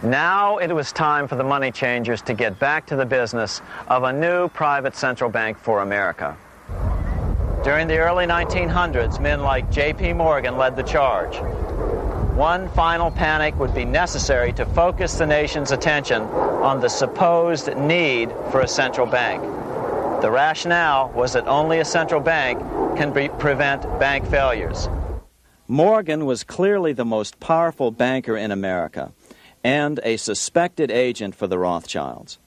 Now it was time for the money changers to get back to the business of a new private central bank for America. During the early 1900s, men like J.P. Morgan led the charge. One final panic would be necessary to focus the nation's attention on the supposed need for a central bank. The rationale was that only a central bank can prevent bank failures. Morgan was clearly the most powerful banker in America and a suspected agent for the Rothschilds.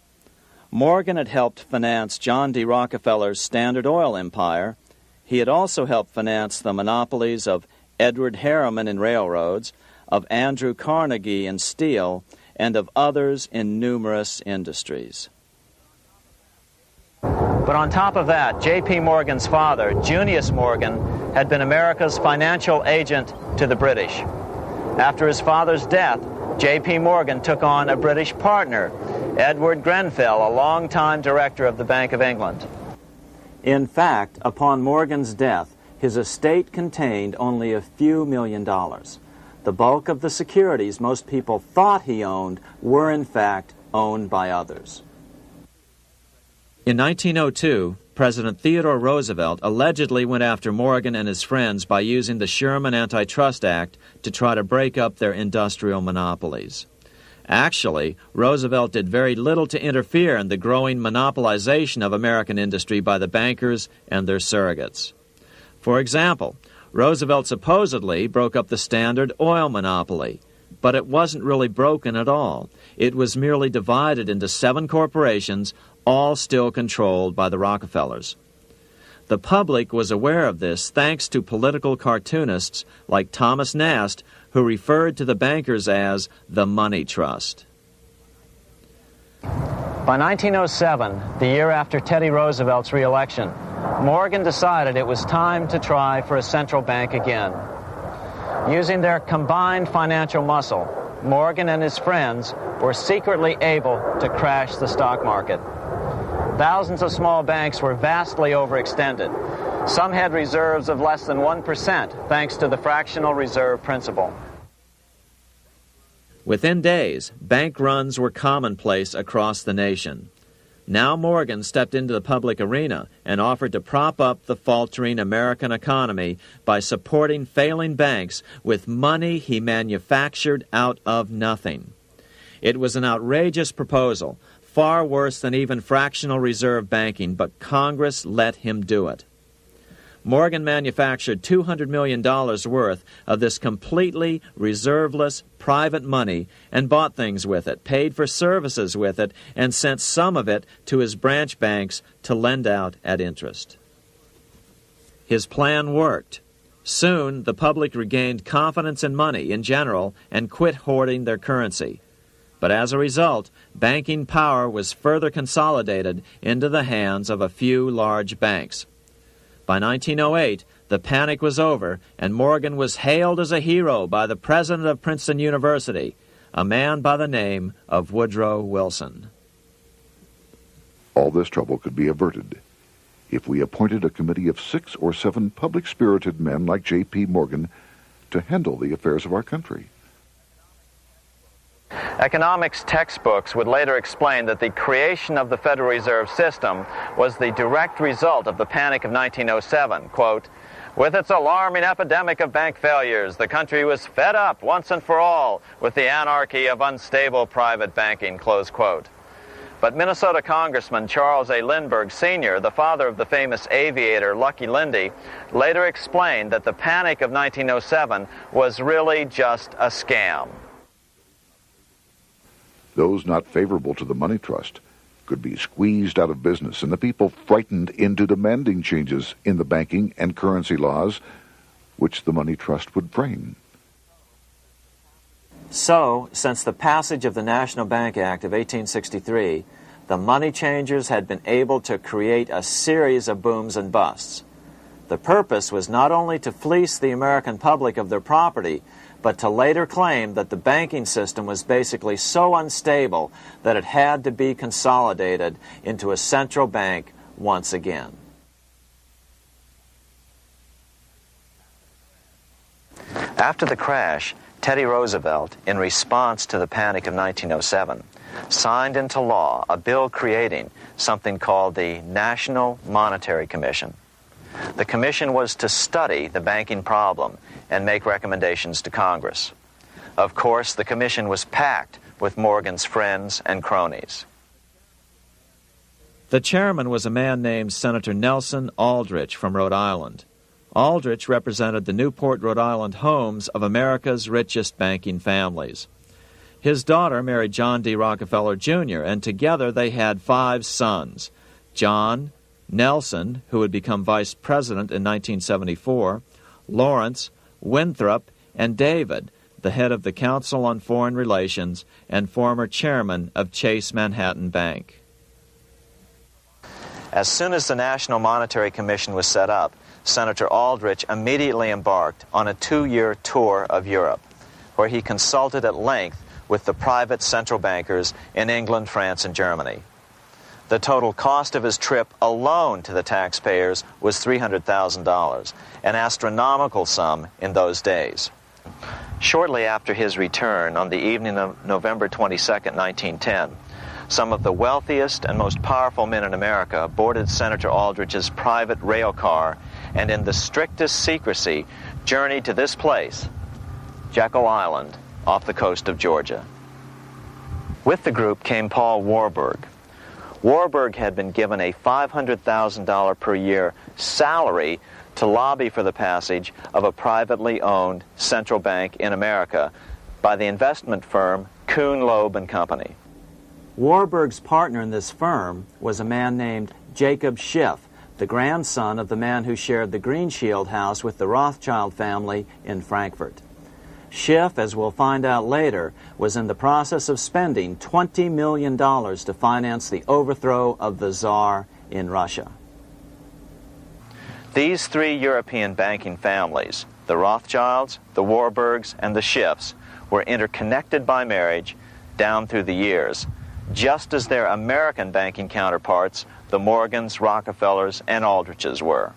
Morgan had helped finance John D. Rockefeller's Standard Oil empire. He had also helped finance the monopolies of Edward Harriman in railroads, of Andrew Carnegie in steel, and of others in numerous industries. But on top of that, J.P. Morgan's father, Junius Morgan, had been America's financial agent to the British. After his father's death, J.P. Morgan took on a British partner, Edward Grenfell, a longtime director of the Bank of England. In fact, upon Morgan's death, his estate contained only a few $1 million. The bulk of the securities most people thought he owned were, in fact, owned by others. In 1902, President Theodore Roosevelt allegedly went after Morgan and his friends by using the Sherman Antitrust Act to try to break up their industrial monopolies. Actually, Roosevelt did very little to interfere in the growing monopolization of American industry by the bankers and their surrogates. For example, Roosevelt supposedly broke up the Standard Oil monopoly, but it wasn't really broken at all. It was merely divided into 7 corporations, all still controlled by the Rockefellers. The public was aware of this thanks to political cartoonists like Thomas Nast, who referred to the bankers as the Money Trust. By 1907, the year after Teddy Roosevelt's re-election, Morgan decided it was time to try for a central bank again. Using their combined financial muscle, Morgan and his friends were secretly able to crash the stock market. Thousands of small banks were vastly overextended. Some had reserves of less than 1% thanks to the fractional reserve principle. Within days, bank runs were commonplace across the nation. Now Morgan stepped into the public arena and offered to prop up the faltering American economy by supporting failing banks with money he manufactured out of nothing. It was an outrageous proposal, far worse than even fractional reserve banking, but Congress let him do it. Morgan manufactured $200 million worth of this completely reserveless private money and bought things with it, paid for services with it, and sent some of it to his branch banks to lend out at interest. His plan worked. Soon, the public regained confidence in money in general and quit hoarding their currency. But as a result, banking power was further consolidated into the hands of a few large banks. By 1908, the panic was over, and Morgan was hailed as a hero by the president of Princeton University, a man by the name of Woodrow Wilson. All this trouble could be averted if we appointed a committee of 6 or 7 public-spirited men like J.P. Morgan to handle the affairs of our country. Economics textbooks would later explain that the creation of the Federal Reserve System was the direct result of the panic of 1907. Quote, "With its alarming epidemic of bank failures, the country was fed up once and for all with the anarchy of unstable private banking," close quote. But Minnesota Congressman Charles A. Lindbergh Sr., the father of the famous aviator Lucky Lindy, later explained that the panic of 1907 was really just a scam. Those not favorable to the money trust could be squeezed out of business and the people frightened into demanding changes in the banking and currency laws which the money trust would frame. So, since the passage of the National Bank Act of 1863, the money changers had been able to create a series of booms and busts. The purpose was not only to fleece the American public of their property, but to later claim that the banking system was basically so unstable that it had to be consolidated into a central bank once again. After the crash, Teddy Roosevelt, in response to the Panic of 1907, signed into law a bill creating something called the National Monetary Commission. The commission was to study the banking problem and make recommendations to Congress. Of course, the commission was packed with Morgan's friends and cronies. The chairman was a man named Senator Nelson Aldrich from Rhode Island. Aldrich represented the Newport, Rhode Island homes of America's richest banking families. His daughter married John D. Rockefeller, Jr., and together they had 5 sons: John, Nelson, who would become vice president in 1974, Lawrence, Winthrop, and David, the head of the Council on Foreign Relations and former chairman of Chase Manhattan Bank. As soon as the National Monetary Commission was set up, Senator Aldrich immediately embarked on a 2-year tour of Europe, where he consulted at length with the private central bankers in England, France, and Germany. The total cost of his trip alone to the taxpayers was $300,000, an astronomical sum in those days. Shortly after his return, on the evening of November 22, 1910, some of the wealthiest and most powerful men in America boarded Senator Aldrich's private rail car and in the strictest secrecy journeyed to this place, Jekyll Island, off the coast of Georgia. With the group came Paul Warburg. Warburg had been given a $500,000 per year salary to lobby for the passage of a privately owned central bank in America by the investment firm Kuhn, Loeb and Company. Warburg's partner in this firm was a man named Jacob Schiff, the grandson of the man who shared the Greenshield house with the Rothschild family in Frankfurt. Schiff, as we'll find out later, was in the process of spending $20 million to finance the overthrow of the Tsar in Russia. These 3 European banking families, the Rothschilds, the Warburgs, and the Schiffs, were interconnected by marriage down through the years, just as their American banking counterparts, the Morgans, Rockefellers, and Aldriches were.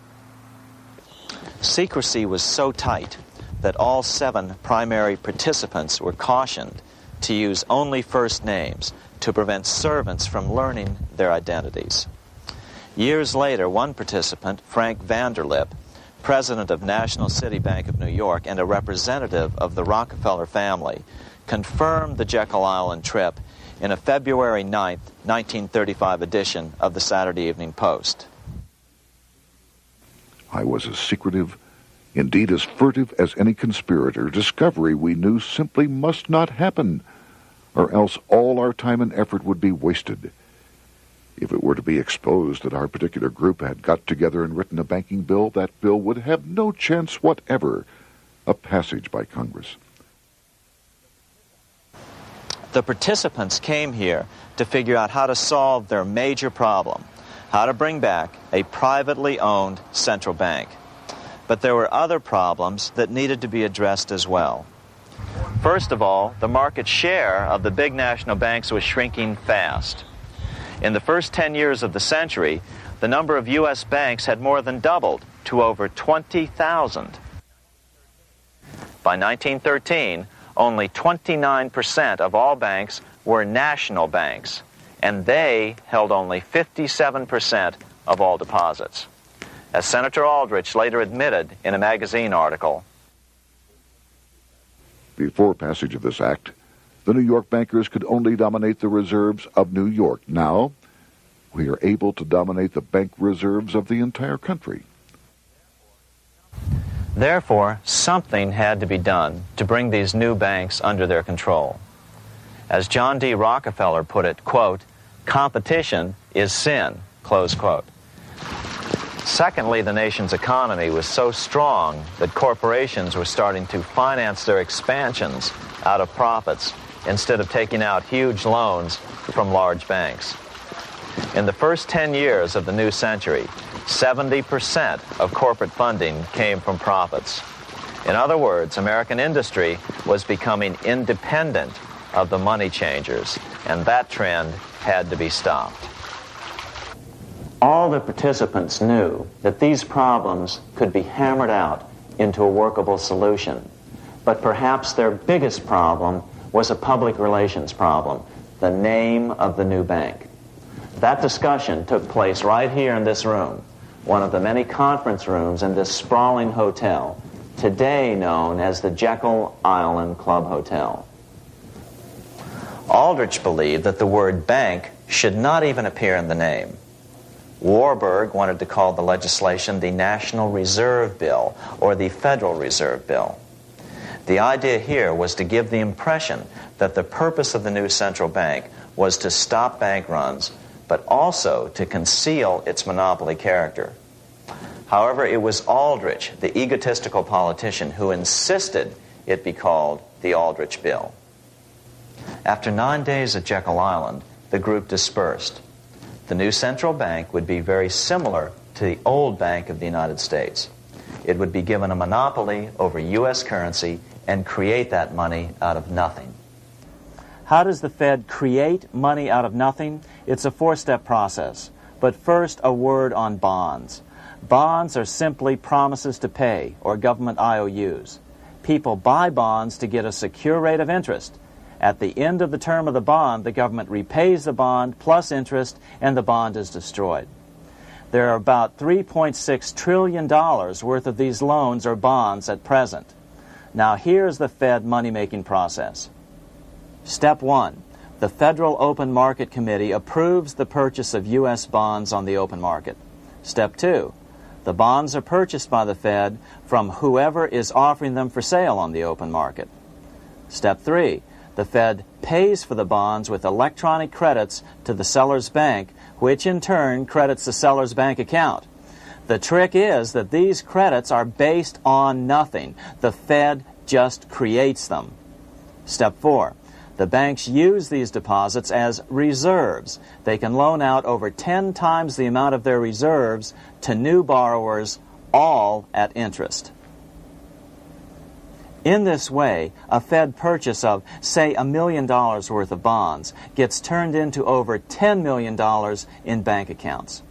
Secrecy was so tight that all 7 primary participants were cautioned to use only first names to prevent servants from learning their identities. Years later, one participant, Frank Vanderlip, president of National City Bank of New York and a representative of the Rockefeller family, confirmed the Jekyll Island trip in a February 9, 1935 edition of the Saturday Evening Post. I was as secretive, indeed as furtive as any conspirator. Discovery, we knew, simply must not happen, or else all our time and effort would be wasted. If it were to be exposed that our particular group had got together and written a banking bill, that bill would have no chance whatever of passage by Congress. The participants came here to figure out how to solve their major problem, how to bring back a privately owned central bank. But there were other problems that needed to be addressed as well. First of all, the market share of the big national banks was shrinking fast. In the first 10 years of the century, the number of U.S. banks had more than doubled to over 20,000. By 1913, only 29% of all banks were national banks, and they held only 57% of all deposits. As Senator Aldrich later admitted in a magazine article, before passage of this act, the New York bankers could only dominate the reserves of New York. Now, we are able to dominate the bank reserves of the entire country. Therefore, something had to be done to bring these new banks under their control. As John D. Rockefeller put it, quote, "Competition is sin," close quote. Secondly, the nation's economy was so strong that corporations were starting to finance their expansions out of profits instead of taking out huge loans from large banks. In the first 10 years of the new century, 70% of corporate funding came from profits. In other words, American industry was becoming independent of the money changers, and that trend had to be stopped. All the participants knew that these problems could be hammered out into a workable solution. But perhaps their biggest problem was a public relations problem, the name of the new bank. That discussion took place right here in this room, one of the many conference rooms in this sprawling hotel, today known as the Jekyll Island Club Hotel. Aldrich believed that the word bank should not even appear in the name. Warburg wanted to call the legislation the National Reserve Bill or the Federal Reserve Bill. The idea here was to give the impression that the purpose of the new central bank was to stop bank runs, but also to conceal its monopoly character. However, it was Aldrich, the egotistical politician, who insisted it be called the Aldrich Bill. After 9 days at Jekyll Island, the group dispersed. The new central bank would be very similar to the old Bank of the United States. It would be given a monopoly over U.S. currency and create that money out of nothing. How does the Fed create money out of nothing? It's a four-step process. But first, a word on bonds. Bonds are simply promises to pay, or government IOUs. People buy bonds to get a secure rate of interest. At the end of the term of the bond, the government repays the bond plus interest, and the bond is destroyed. There are about $3.6 trillion worth of these loans or bonds at present. Now here's the Fed money-making process. Step 1. The Federal Open Market Committee approves the purchase of U.S. bonds on the open market. Step 2. The bonds are purchased by the Fed from whoever is offering them for sale on the open market. Step 3. The Fed pays for the bonds with electronic credits to the seller's bank, which in turn credits the seller's bank account. The trick is that these credits are based on nothing. The Fed just creates them. Step 4. The banks use these deposits as reserves. They can loan out over 10 times the amount of their reserves to new borrowers, all at interest. In this way, a Fed purchase of, say, $1 million worth of bonds gets turned into over $10 million in bank accounts.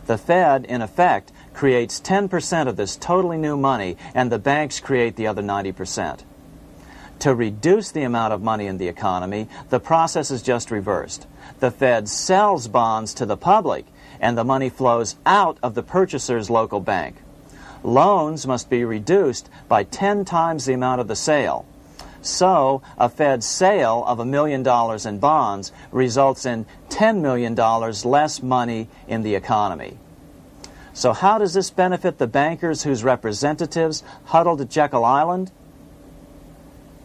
The Fed, in effect, creates 10% of this totally new money, and the banks create the other 90%. To reduce the amount of money in the economy, the process is just reversed. The Fed sells bonds to the public, and the money flows out of the purchaser's local bank. Loans must be reduced by 10 times the amount of the sale. So, a Fed sale of $1 million in bonds results in $10 million less money in the economy. So how does this benefit the bankers whose representatives huddled at Jekyll Island?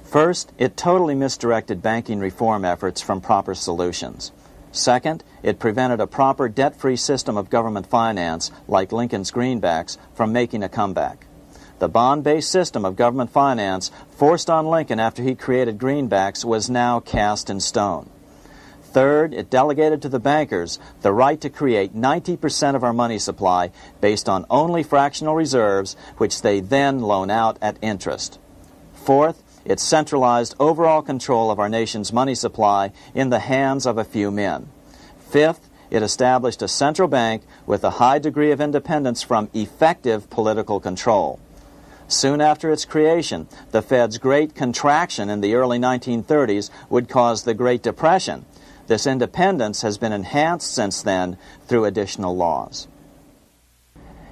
First, it totally misdirected banking reform efforts from proper solutions. Second, it prevented a proper debt-free system of government finance, like Lincoln's greenbacks, from making a comeback. The bond-based system of government finance forced on Lincoln after he created greenbacks was now cast in stone. Third, it delegated to the bankers the right to create 90% of our money supply based on only fractional reserves, which they then loan out at interest. Fourth, it centralized overall control of our nation's money supply in the hands of a few men. Fifth, it established a central bank with a high degree of independence from effective political control. Soon after its creation, the Fed's great contraction in the early 1930s would cause the Great Depression. This independence has been enhanced since then through additional laws.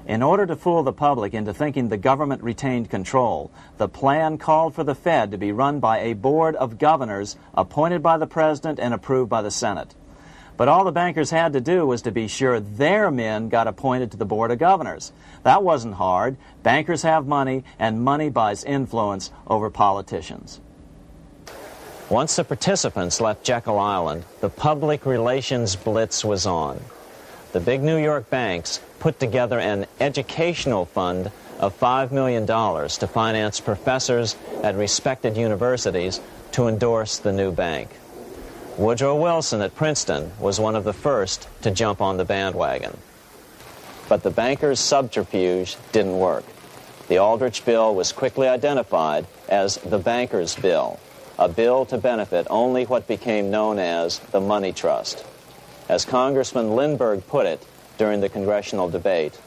In order to fool the public into thinking the government retained control, the plan called for the Fed to be run by a board of governors appointed by the President and approved by the Senate. But all the bankers had to do was to be sure their men got appointed to the board of governors. That wasn't hard. Bankers have money, and money buys influence over politicians. Once the participants left Jekyll Island, the public relations blitz was on. The big New York banks put together an educational fund of $5 million to finance professors at respected universities to endorse the new bank. Woodrow Wilson at Princeton was one of the first to jump on the bandwagon. But the bankers' subterfuge didn't work. The Aldrich Bill was quickly identified as the Bankers' Bill, a bill to benefit only what became known as the money trust. As Congressman Lindbergh put it during the congressional debate,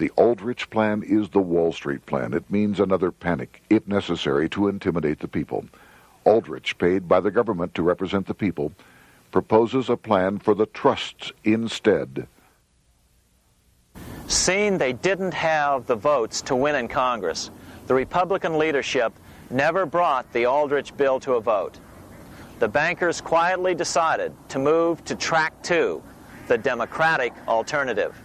The Aldrich Plan is the Wall Street Plan. It means another panic, if necessary, to intimidate the people. Aldrich, paid by the government to represent the people, proposes a plan for the trusts instead. Seeing they didn't have the votes to win in Congress, the Republican leadership never brought the Aldrich bill to a vote. The bankers quietly decided to move to track 2, the Democratic alternative.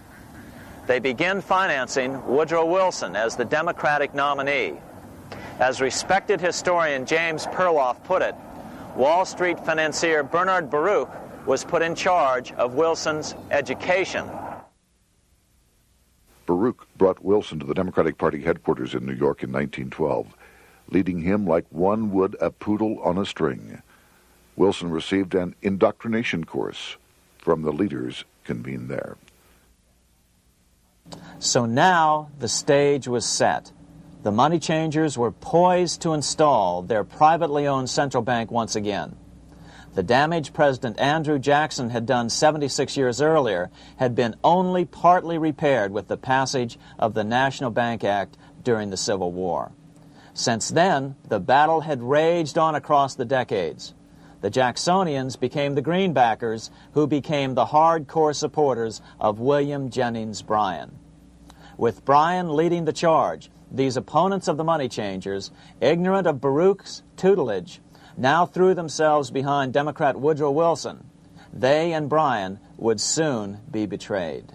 They began financing Woodrow Wilson as the Democratic nominee. As respected historian James Perloff put it, Wall Street financier Bernard Baruch was put in charge of Wilson's education. Baruch brought Wilson to the Democratic Party headquarters in New York in 1912, leading him like one would a poodle on a string. Wilson received an indoctrination course from the leaders convened there. So now the stage was set. The money changers were poised to install their privately owned central bank once again. The damage President Andrew Jackson had done 76 years earlier had been only partly repaired with the passage of the National Bank Act during the Civil War. Since then, the battle had raged on across the decades. The Jacksonians became the greenbackers, who became the hardcore supporters of William Jennings Bryan. With Bryan leading the charge, these opponents of the money changers, ignorant of Baruch's tutelage, now threw themselves behind Democrat Woodrow Wilson. They and Bryan would soon be betrayed.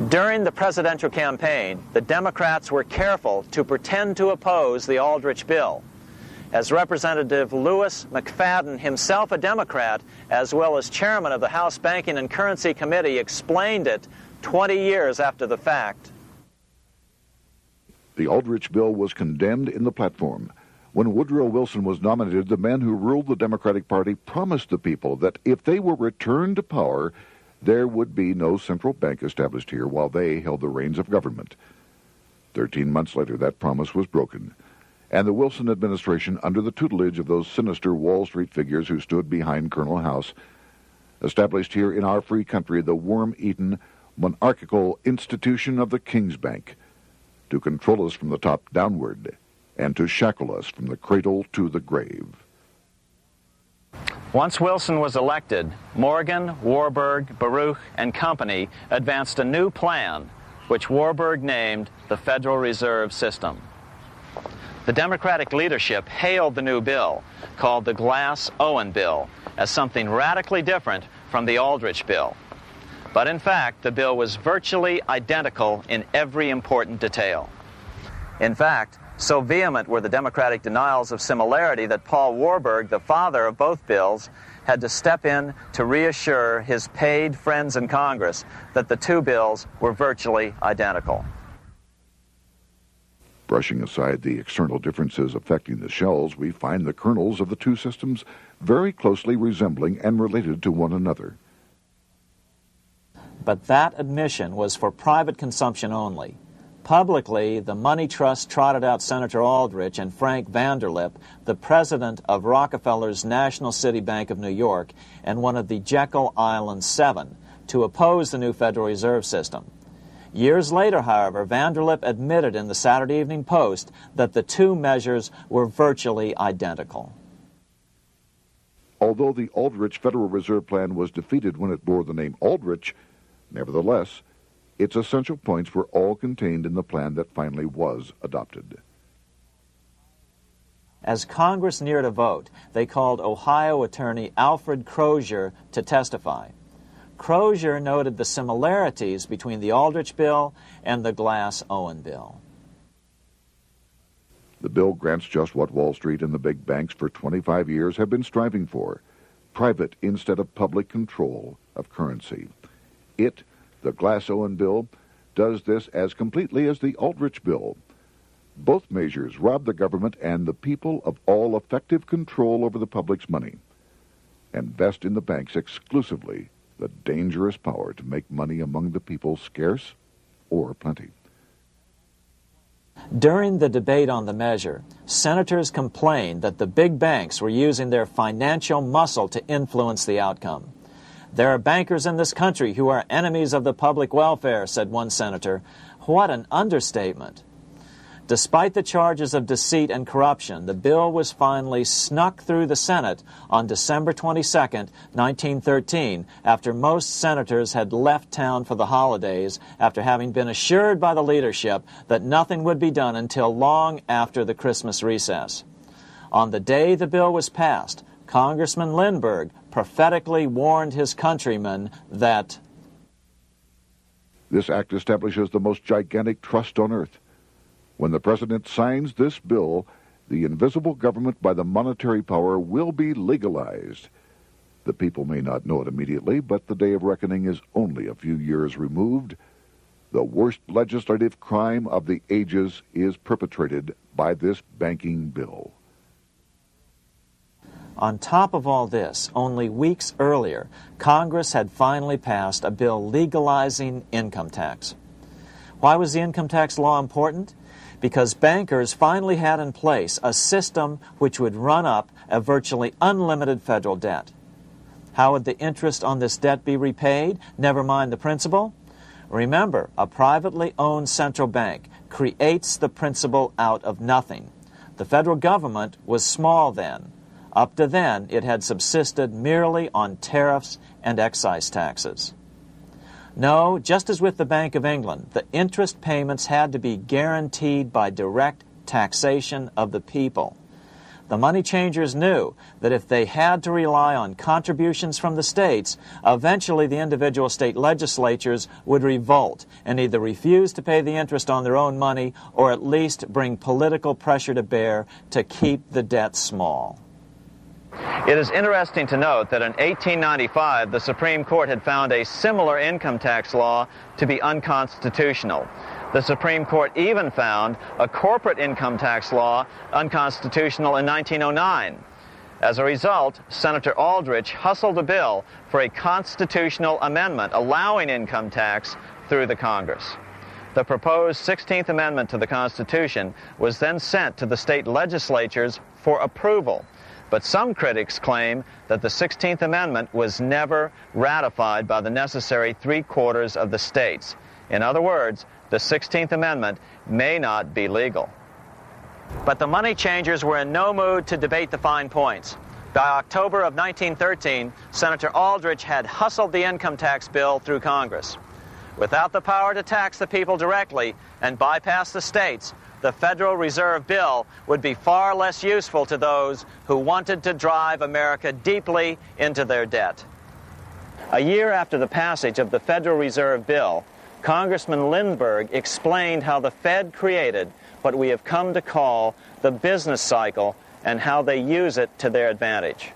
During the presidential campaign, the Democrats were careful to pretend to oppose the Aldrich bill. As Representative Lewis McFadden, himself a Democrat, as well as chairman of the House Banking and Currency Committee, explained it 20 years after the fact. The Aldrich bill was condemned in the platform. When Woodrow Wilson was nominated, the men who ruled the Democratic Party promised the people that if they were returned to power, there would be no central bank established here while they held the reins of government. 13 months later, that promise was broken, and the Wilson administration, under the tutelage of those sinister Wall Street figures who stood behind Colonel House, established here in our free country the worm-eaten, monarchical institution of the King's Bank, to control us from the top downward and to shackle us from the cradle to the grave. Once Wilson was elected, Morgan, Warburg, Baruch, and company advanced a new plan, which Warburg named the Federal Reserve System. The Democratic leadership hailed the new bill, called the Glass-Owen Bill, as something radically different from the Aldrich Bill. But in fact, the bill was virtually identical in every important detail. In fact, so vehement were the Democratic denials of similarity that Paul Warburg, the father of both bills, had to step in to reassure his paid friends in Congress that the two bills were virtually identical. Brushing aside the external differences affecting the shells, we find the kernels of the two systems very closely resembling and related to one another. But that admission was for private consumption only. Publicly, the money trust trotted out Senator Aldrich and Frank Vanderlip, the president of Rockefeller's National City Bank of New York and one of the Jekyll Island Seven, to oppose the new Federal Reserve System. Years later, however, Vanderlip admitted in the Saturday Evening Post that the two measures were virtually identical. Although the Aldrich Federal Reserve Plan was defeated when it bore the name Aldrich, nevertheless, its essential points were all contained in the plan that finally was adopted. As Congress neared a vote, they called Ohio attorney Alfred Crozier to testify. Crozier noted the similarities between the Aldrich Bill and the Glass-Owen Bill. The bill grants just what Wall Street and the big banks for 25 years have been striving for: private instead of public control of currency. It, the Glass-Owen Bill, does this as completely as the Aldrich Bill. Both measures rob the government and the people of all effective control over the public's money, and vest in the banks exclusively the dangerous power to make money among the people scarce or plenty. During the debate on the measure, senators complained that the big banks were using their financial muscle to influence the outcome. "There are bankers in this country who are enemies of the public welfare," said one senator. What an understatement. Despite the charges of deceit and corruption, the bill was finally snuck through the Senate on December 22, 1913, after most senators had left town for the holidays, after having been assured by the leadership that nothing would be done until long after the Christmas recess. On the day the bill was passed, Congressman Lindbergh prophetically warned his countrymen that this act establishes the most gigantic trust on earth. When the President signs this bill, the invisible government by the monetary power will be legalized. The people may not know it immediately, but the day of reckoning is only a few years removed. The worst legislative crime of the ages is perpetrated by this banking bill. On top of all this, only weeks earlier, Congress had finally passed a bill legalizing income tax. Why was the income tax law important? Because bankers finally had in place a system which would run up a virtually unlimited federal debt. How would the interest on this debt be repaid? Never mind the principal. Remember, a privately owned central bank creates the principal out of nothing. The federal government was small then. Up to then, it had subsisted merely on tariffs and excise taxes. No, just as with the Bank of England, the interest payments had to be guaranteed by direct taxation of the people. The money changers knew that if they had to rely on contributions from the states, eventually the individual state legislatures would revolt and either refuse to pay the interest on their own money or at least bring political pressure to bear to keep the debt small. It is interesting to note that in 1895, the Supreme Court had found a similar income tax law to be unconstitutional. The Supreme Court even found a corporate income tax law unconstitutional in 1909. As a result, Senator Aldrich hustled a bill for a constitutional amendment allowing income tax through the Congress. The proposed 16th Amendment to the Constitution was then sent to the state legislatures for approval. But some critics claim that the 16th Amendment was never ratified by the necessary 3/4 of the states. In other words, the 16th Amendment may not be legal. But the money changers were in no mood to debate the fine points. By October of 1913, Senator Aldrich had hustled the income tax bill through Congress. Without the power to tax the people directly and bypass the states, the Federal Reserve Bill would be far less useful to those who wanted to drive America deeply into their debt. A year after the passage of the Federal Reserve Bill, Congressman Lindbergh explained how the Fed created what we have come to call the business cycle and how they use it to their advantage.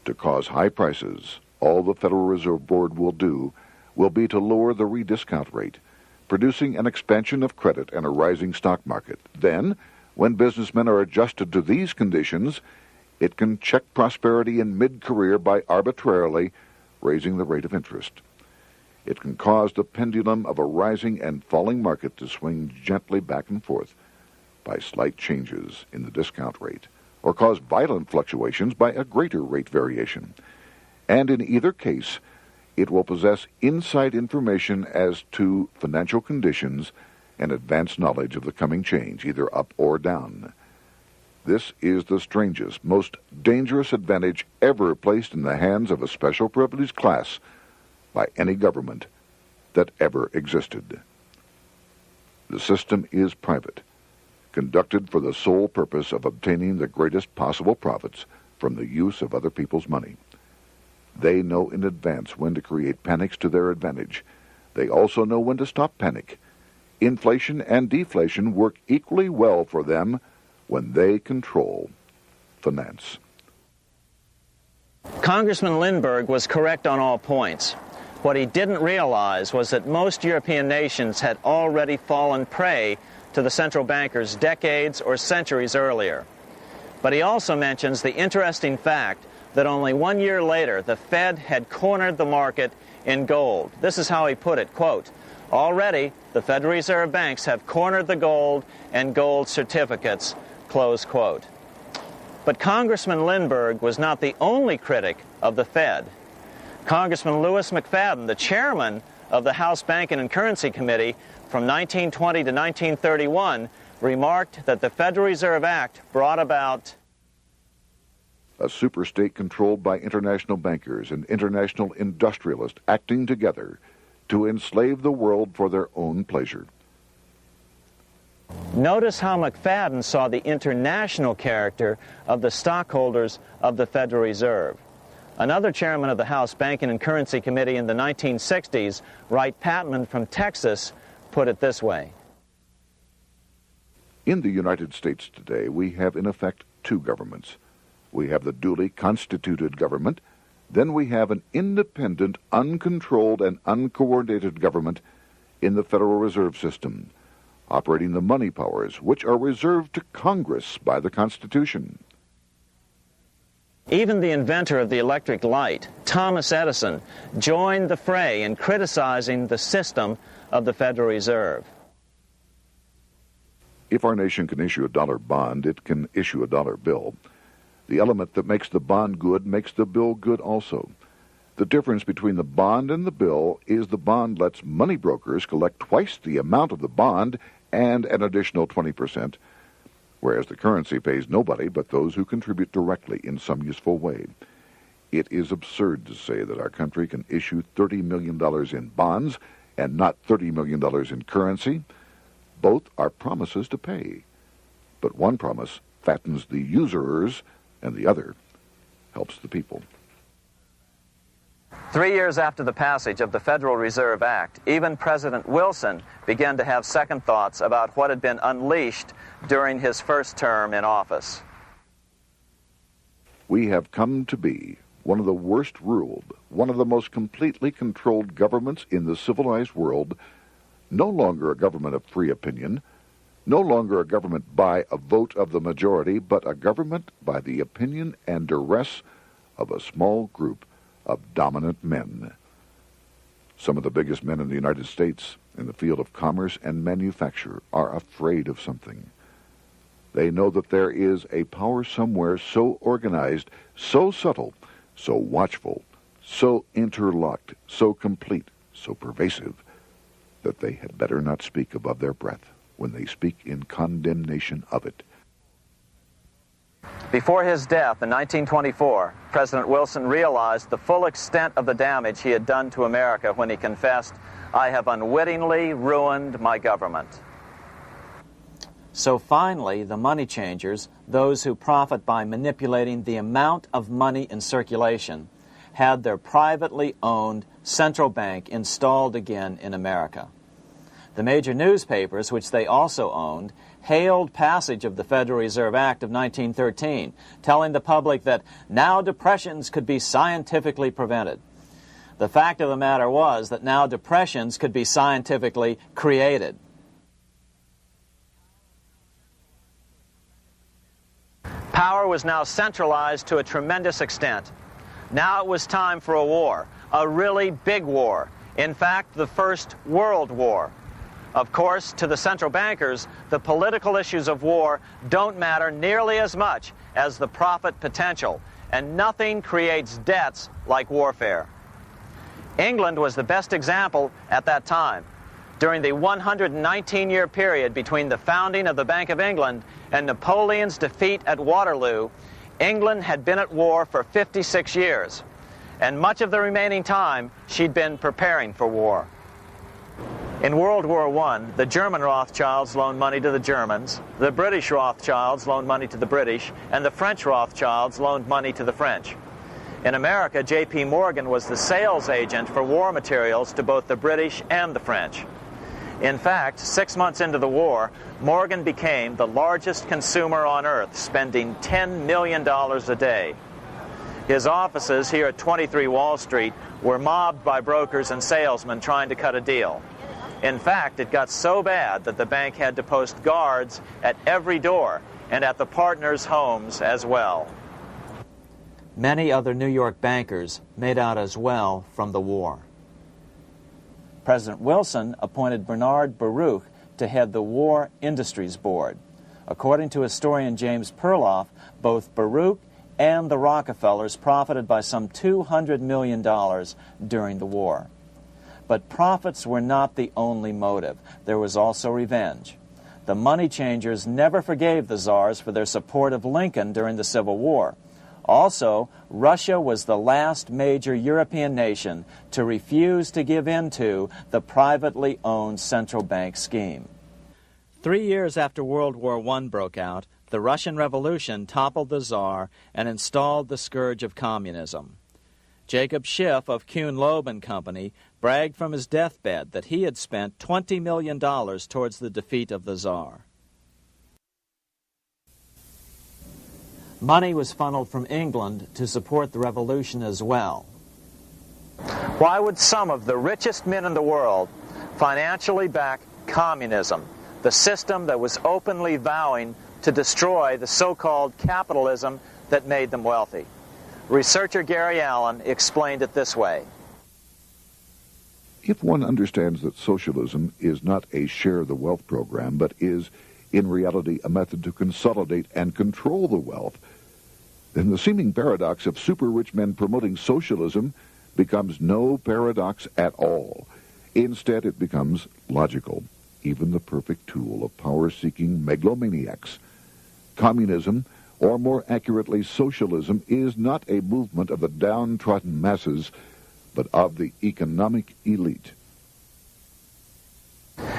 To cause high prices, all the Federal Reserve Board will do will be to lower the rediscount rate, producing an expansion of credit and a rising stock market. Then, when businessmen are adjusted to these conditions, it can check prosperity in mid-career by arbitrarily raising the rate of interest. It can cause the pendulum of a rising and falling market to swing gently back and forth by slight changes in the discount rate, or cause violent fluctuations by a greater rate variation. And in either case, it will possess inside information as to financial conditions and advanced knowledge of the coming change, either up or down. This is the strangest, most dangerous advantage ever placed in the hands of a special privileged class by any government that ever existed. The system is private, conducted for the sole purpose of obtaining the greatest possible profits from the use of other people's money. They know in advance when to create panics to their advantage. They also know when to stop panic. Inflation and deflation work equally well for them when they control finance. Congressman Lindbergh was correct on all points. What he didn't realize was that most European nations had already fallen prey to the central bankers decades or centuries earlier. But he also mentions the interesting fact that only 1 year later, the Fed had cornered the market in gold. This is how he put it, quote, "Already, the Federal Reserve banks have cornered the gold and gold certificates," close quote. But Congressman Lindbergh was not the only critic of the Fed. Congressman Lewis McFadden, the chairman of the House Banking and Currency Committee from 1920 to 1931, remarked that the Federal Reserve Act brought about a superstate controlled by international bankers and international industrialists acting together to enslave the world for their own pleasure. Notice how McFadden saw the international character of the stockholders of the Federal Reserve. Another chairman of the House Banking and Currency Committee in the 1960s, Wright Patman from Texas, put it this way. In the United States today, we have in effect two governments. We have the duly constituted government, then we have an independent, uncontrolled, and uncoordinated government in the Federal Reserve System, operating the money powers which are reserved to Congress by the Constitution. Even the inventor of the electric light, Thomas Edison, joined the fray in criticizing the system of the Federal Reserve. If our nation can issue a dollar bond, it can issue a dollar bill. The element that makes the bond good makes the bill good also. The difference between the bond and the bill is the bond lets money brokers collect twice the amount of the bond and an additional 20%, whereas the currency pays nobody but those who contribute directly in some useful way. It is absurd to say that our country can issue $30 million in bonds and not $30 million in currency. Both are promises to pay. But one promise fattens the usurers, and the other helps the people. 3 years after the passage of the Federal Reserve Act, even President Wilson began to have second thoughts about what had been unleashed during his first term in office. We have come to be one of the worst ruled, one of the most completely controlled governments in the civilized world, no longer a government of free opinion, no longer a government by a vote of the majority, but a government by the opinion and duress of a small group of dominant men. Some of the biggest men in the United States in the field of commerce and manufacture are afraid of something. They know that there is a power somewhere so organized, so subtle, so watchful, so interlocked, so complete, so pervasive, that they had better not speak above their breath when they speak in condemnation of it. Before his death in 1924, President Wilson realized the full extent of the damage he had done to America when he confessed, "I have unwittingly ruined my government." So finally, the money changers, those who profit by manipulating the amount of money in circulation, had their privately owned central bank installed again in America. The major newspapers, which they also owned, hailed passage of the Federal Reserve Act of 1913, telling the public that now depressions could be scientifically prevented. The fact of the matter was that now depressions could be scientifically created. Power was now centralized to a tremendous extent. Now it was time for a war, a really big war. In fact, the First World War. Of course, to the central bankers, the political issues of war don't matter nearly as much as the profit potential, and nothing creates debts like warfare. England was the best example at that time. During the 119-year period between the founding of the Bank of England and Napoleon's defeat at Waterloo, England had been at war for 56 years, and much of the remaining time she'd been preparing for war. In World War I, the German Rothschilds loaned money to the Germans, the British Rothschilds loaned money to the British, and the French Rothschilds loaned money to the French. In America, J.P. Morgan was the sales agent for war materials to both the British and the French. In fact, 6 months into the war, Morgan became the largest consumer on earth, spending $10 million a day. His offices here at 23 Wall Street were mobbed by brokers and salesmen trying to cut a deal. In fact, it got so bad that the bank had to post guards at every door and at the partners' homes as well. Many other New York bankers made out as well from the war. President Wilson appointed Bernard Baruch to head the War Industries Board. According to historian James Perloff, both Baruch and the Rockefellers profited by some $200 million during the war. But profits were not the only motive. There was also revenge. The money changers never forgave the czars for their support of Lincoln during the Civil War. Also, Russia was the last major European nation to refuse to give in to the privately owned central bank scheme. 3 years after World War I broke out, the Russian Revolution toppled the Tsar and installed the scourge of communism. Jacob Schiff of Kuhn Loeb and Company bragged from his deathbed that he had spent $20 million towards the defeat of the Tsar. Money was funneled from England to support the revolution as well. Why would some of the richest men in the world financially back communism, the system that was openly vowing to destroy the so-called capitalism that made them wealthy? Researcher Gary Allen explained it this way. If one understands that socialism is not a share the wealth program, but is in reality a method to consolidate and control the wealth, then the seeming paradox of super-rich men promoting socialism becomes no paradox at all. Instead, it becomes logical, even the perfect tool of power-seeking megalomaniacs. Communism, or more accurately socialism, is not a movement of the downtrodden masses, but of the economic elite.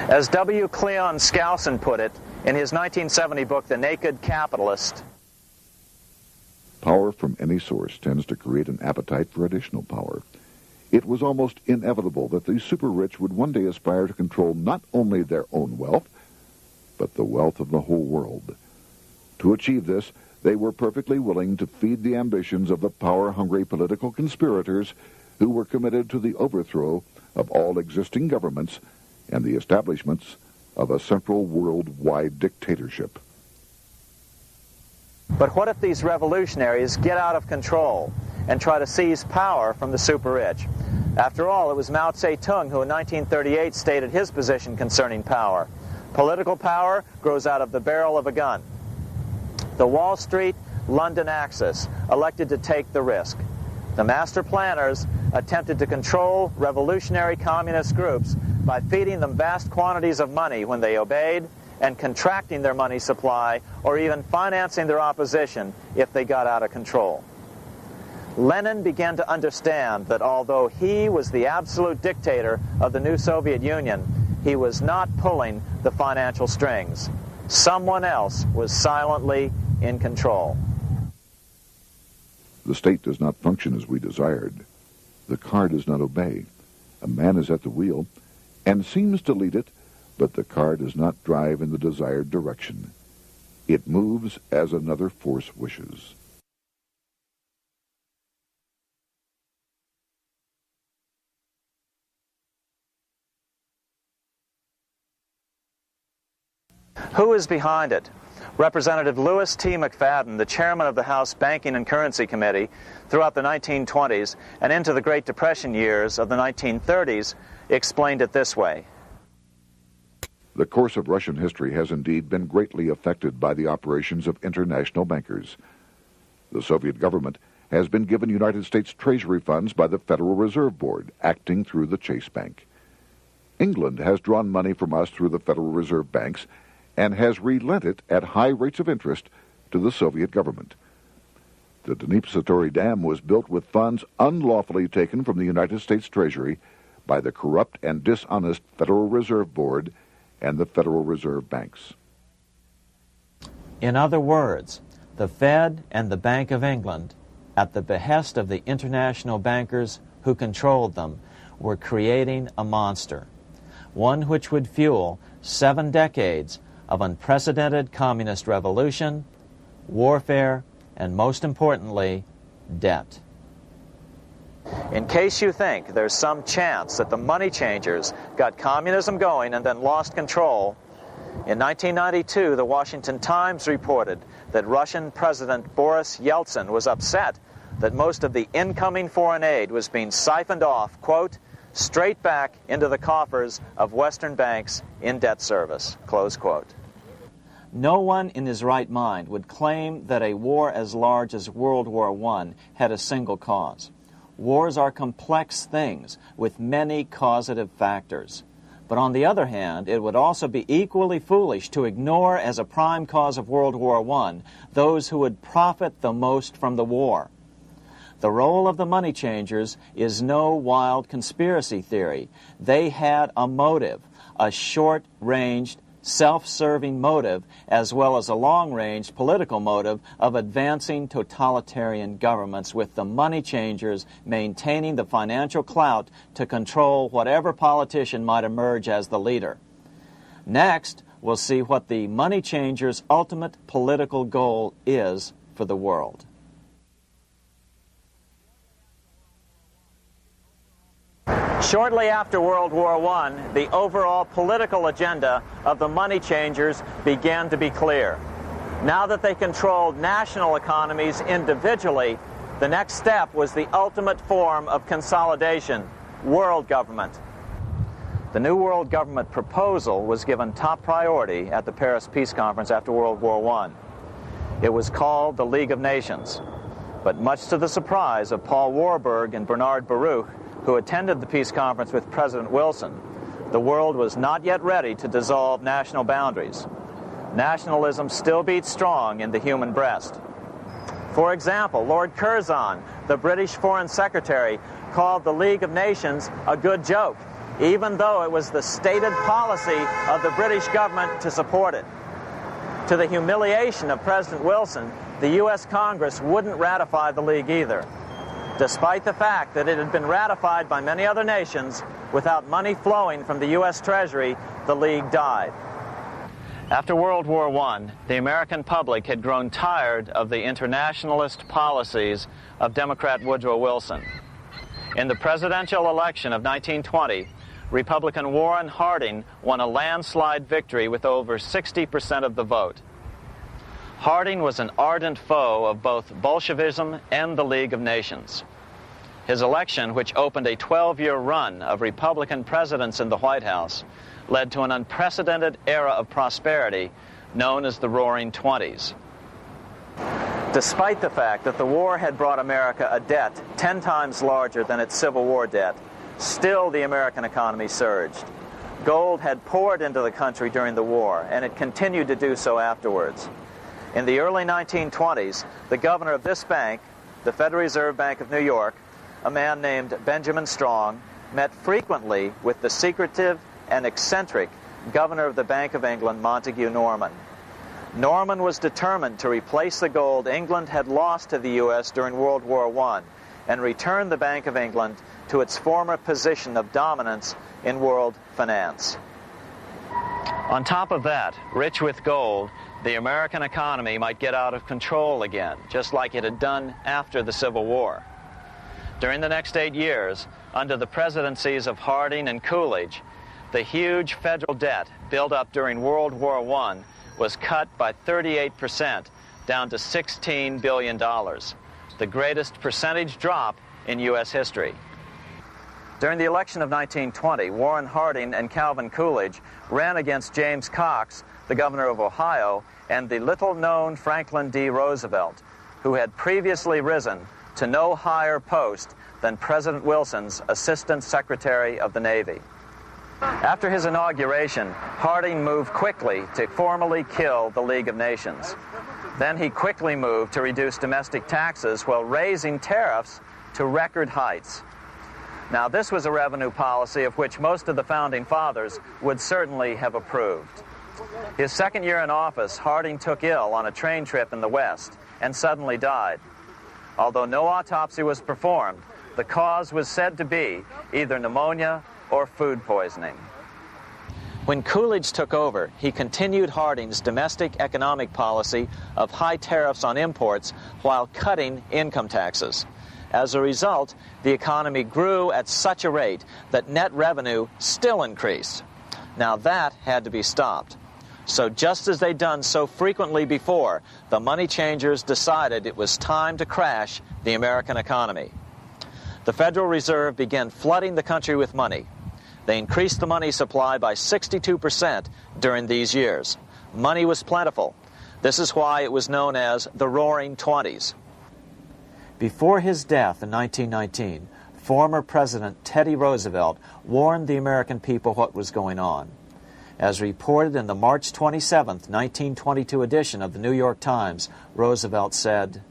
As W. Cleon Skousen put it in his 1970 book, The Naked Capitalist, power from any source tends to create an appetite for additional power. It was almost inevitable that the super-rich would one day aspire to control not only their own wealth, but the wealth of the whole world. To achieve this, they were perfectly willing to feed the ambitions of the power-hungry political conspirators who were committed to the overthrow of all existing governments and the establishments of a central worldwide dictatorship. but what if these revolutionaries get out of control and try to seize power from the super-rich? After all, it was Mao Zedong who in 1938 stated his position concerning power. Political power grows out of the barrel of a gun. The Wall Street London axis elected to take the risk. The master planners attempted to control revolutionary communist groups by feeding them vast quantities of money when they obeyed, and contracting their money supply, or even financing their opposition if they got out of control. Lenin began to understand that although he was the absolute dictator of the new Soviet Union, he was not pulling the financial strings. Someone else was silently in control. The state does not function as we desired. The car does not obey. A man is at the wheel and seems to lead it, but the car does not drive in the desired direction. It moves as another force wishes. Who is behind it? Representative Louis T. McFadden, the chairman of the House Banking and Currency Committee throughout the 1920s and into the Great Depression years of the 1930s, explained it this way. The course of Russian history has indeed been greatly affected by the operations of international bankers. The Soviet government has been given United States Treasury funds by the Federal Reserve Board, acting through the Chase Bank. England has drawn money from us through the Federal Reserve banks and has relent it at high rates of interest to the Soviet government. The Dnipro Dam was built with funds unlawfully taken from the United States Treasury by the corrupt and dishonest Federal Reserve Board and the Federal Reserve banks. In other words, the Fed and the Bank of England, at the behest of the international bankers who controlled them, were creating a monster, one which would fuel 7 decades of unprecedented communist revolution, warfare, and most importantly, debt. In case you think there's some chance that the money changers got communism going and then lost control, in 1992, the Washington Times reported that Russian President Boris Yeltsin was upset that most of the incoming foreign aid was being siphoned off, quote, straight back into the coffers of Western banks in debt service, close quote. No one in his right mind would claim that a war as large as World War I had a single cause. Wars are complex things with many causative factors. But on the other hand, it would also be equally foolish to ignore as a prime cause of World War I those who would profit the most from the war. The role of the money changers is no wild conspiracy theory. They had a motive, a short-ranged, self-serving motive, as well as a long-range political motive of advancing totalitarian governments, with the money changers maintaining the financial clout to control whatever politician might emerge as the leader. Next, we'll see what the money changers' ultimate political goal is for the world. Shortly after World War I, the overall political agenda of the money changers began to be clear. Now that they controlled national economies individually, the next step was the ultimate form of consolidation, world government. The new world government proposal was given top priority at the Paris Peace Conference after World War I. It was called the League of Nations, but much to the surprise of Paul Warburg and Bernard Baruch, who attended the peace conference with President Wilson, the world was not yet ready to dissolve national boundaries. Nationalism still beats strong in the human breast. For example, Lord Curzon, the British Foreign Secretary, called the League of Nations a good joke, even though it was the stated policy of the British government to support it. To the humiliation of President Wilson, the U.S. Congress wouldn't ratify the League either. Despite the fact that it had been ratified by many other nations, without money flowing from the U.S. Treasury, the League died. After World War I, the American public had grown tired of the internationalist policies of Democrat Woodrow Wilson. In the presidential election of 1920, Republican Warren Harding won a landslide victory with over 60% of the vote. Harding was an ardent foe of both Bolshevism and the League of Nations. His election, which opened a 12-year run of Republican presidents in the White House, led to an unprecedented era of prosperity known as the Roaring Twenties. Despite the fact that the war had brought America a debt 10 times larger than its Civil War debt, still the American economy surged. Gold had poured into the country during the war, and it continued to do so afterwards. In the early 1920s, the governor of this bank, the Federal Reserve Bank of New York, a man named Benjamin Strong, met frequently with the secretive and eccentric governor of the Bank of England, Montague Norman. Norman was determined to replace the gold England had lost to the U.S. during World War I and return the Bank of England to its former position of dominance in world finance. On top of that, rich with gold, the American economy might get out of control again, just like it had done after the Civil War. During the next 8 years, under the presidencies of Harding and Coolidge, the huge federal debt built up during World War I was cut by 38%, down to $16 billion, the greatest percentage drop in U.S. history. During the election of 1920, Warren Harding and Calvin Coolidge ran against James Cox, the governor of Ohio, and the little-known Franklin D. Roosevelt, who had previously risen to no higher post than President Wilson's Assistant Secretary of the Navy. After his inauguration, Harding moved quickly to formally kill the League of Nations. Then he quickly moved to reduce domestic taxes while raising tariffs to record heights. Now, this was a revenue policy of which most of the Founding Fathers would certainly have approved. His second year in office, Harding took ill on a train trip in the West and suddenly died. Although no autopsy was performed, the cause was said to be either pneumonia or food poisoning. When Coolidge took over, he continued Harding's domestic economic policy of high tariffs on imports while cutting income taxes. As a result, the economy grew at such a rate that net revenue still increased. Now that had to be stopped. So just as they'd done so frequently before, the money changers decided it was time to crash the American economy. The Federal Reserve began flooding the country with money. They increased the money supply by 62% during these years. Money was plentiful. This is why it was known as the Roaring Twenties. Before his death in 1919, former President Teddy Roosevelt warned the American people what was going on. As reported in the March 27, 1922 edition of the New York Times, Roosevelt said,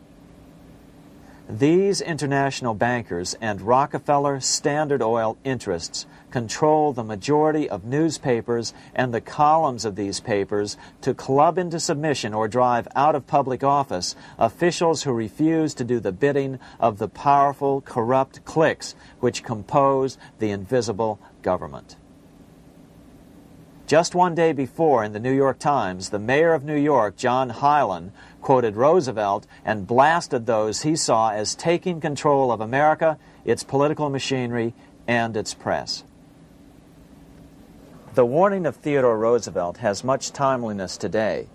"These international bankers and Rockefeller Standard Oil interests control the majority of newspapers and the columns of these papers to club into submission or drive out of public office officials who refuse to do the bidding of the powerful, corrupt cliques which compose the invisible government." Just one day before, in the New York Times, the mayor of New York, John Hylan, quoted Roosevelt and blasted those he saw as taking control of America, its political machinery, and its press. The warning of Theodore Roosevelt has much timeliness today,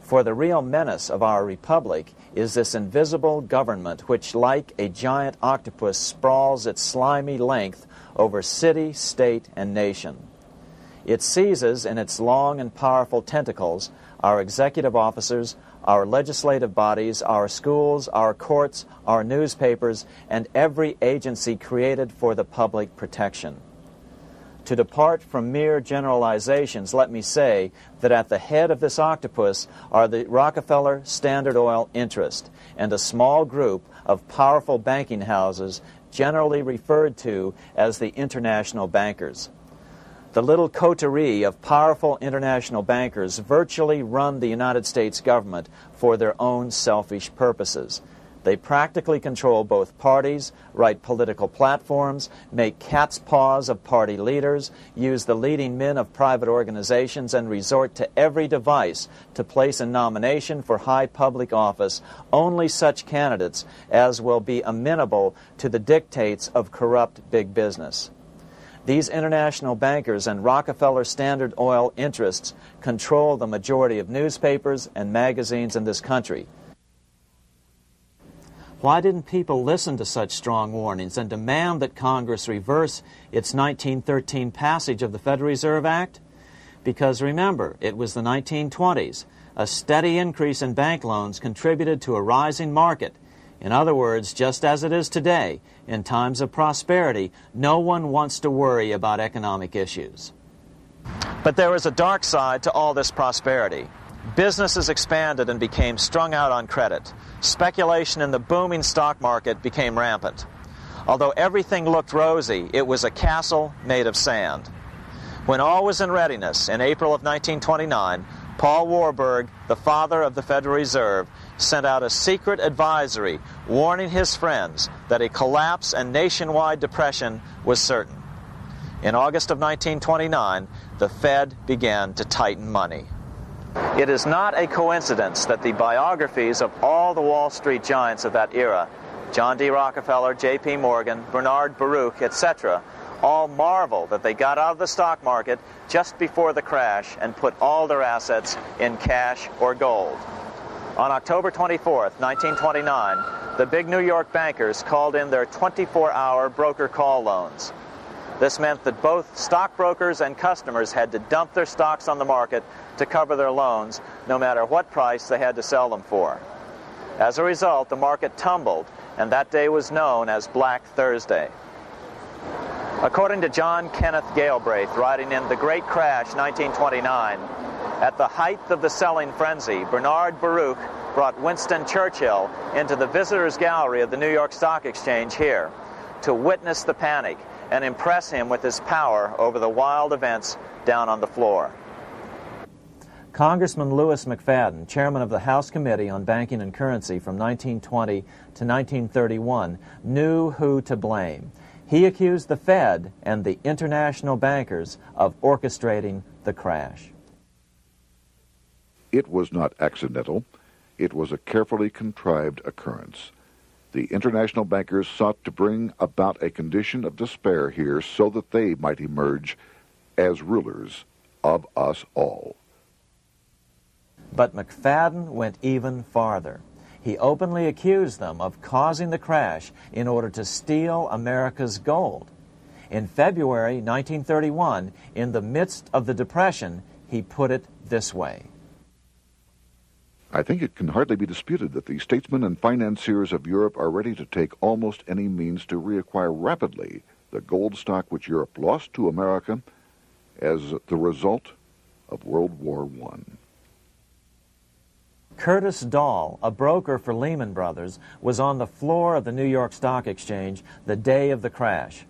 for the real menace of our republic is this invisible government which, like a giant octopus, sprawls its slimy length over city, state, and nation. It seizes in its long and powerful tentacles our executive officers, our legislative bodies, our schools, our courts, our newspapers, and every agency created for the public protection. To depart from mere generalizations, let me say that at the head of this octopus are the Rockefeller Standard Oil interest and a small group of powerful banking houses generally referred to as the international bankers. The little coterie of powerful international bankers virtually run the United States government for their own selfish purposes. They practically control both parties, write political platforms, make cat's paws of party leaders, use the leading men of private organizations, and resort to every device to place in nomination for high public office only such candidates as will be amenable to the dictates of corrupt big business. These international bankers and Rockefeller Standard Oil interests control the majority of newspapers and magazines in this country. Why didn't people listen to such strong warnings and demand that Congress reverse its 1913 passage of the Federal Reserve Act? Because remember, it was the 1920s. A steady increase in bank loans contributed to a rising market. In other words, just as it is today, in times of prosperity, no one wants to worry about economic issues. But there was a dark side to all this prosperity. Businesses expanded and became strung out on credit. Speculation in the booming stock market became rampant. Although everything looked rosy, it was a castle made of sand. When all was in readiness, in April of 1929, Paul Warburg, the father of the Federal Reserve, sent out a secret advisory warning his friends that a collapse and nationwide depression was certain. In August of 1929, the Fed began to tighten money. It is not a coincidence that the biographies of all the Wall Street giants of that era, John D. Rockefeller, J.P. Morgan, Bernard Baruch, etc., all marvel that they got out of the stock market just before the crash and put all their assets in cash or gold. On October 24th, 1929, the big New York bankers called in their 24-hour broker call loans. This meant that both stockbrokers and customers had to dump their stocks on the market to cover their loans, no matter what price they had to sell them for. As a result, the market tumbled, and that day was known as Black Thursday. According to John Kenneth Galbraith, writing in The Great Crash, 1929, at the height of the selling frenzy, Bernard Baruch brought Winston Churchill into the visitors' gallery of the New York Stock Exchange here to witness the panic and impress him with his power over the wild events down on the floor. Congressman Louis McFadden, chairman of the House Committee on Banking and Currency from 1920 to 1931, knew who to blame. He accused the Fed and the international bankers of orchestrating the crash. It was not accidental. It was a carefully contrived occurrence. The international bankers sought to bring about a condition of despair here so that they might emerge as rulers of us all. But McFadden went even farther. He openly accused them of causing the crash in order to steal America's gold. In February 1931, in the midst of the Depression, he put it this way. I think it can hardly be disputed that the statesmen and financiers of Europe are ready to take almost any means to reacquire rapidly the gold stock which Europe lost to America as the result of World War I. Curtis Dahl, a broker for Lehman Brothers, was on the floor of the New York Stock Exchange the day of the crash.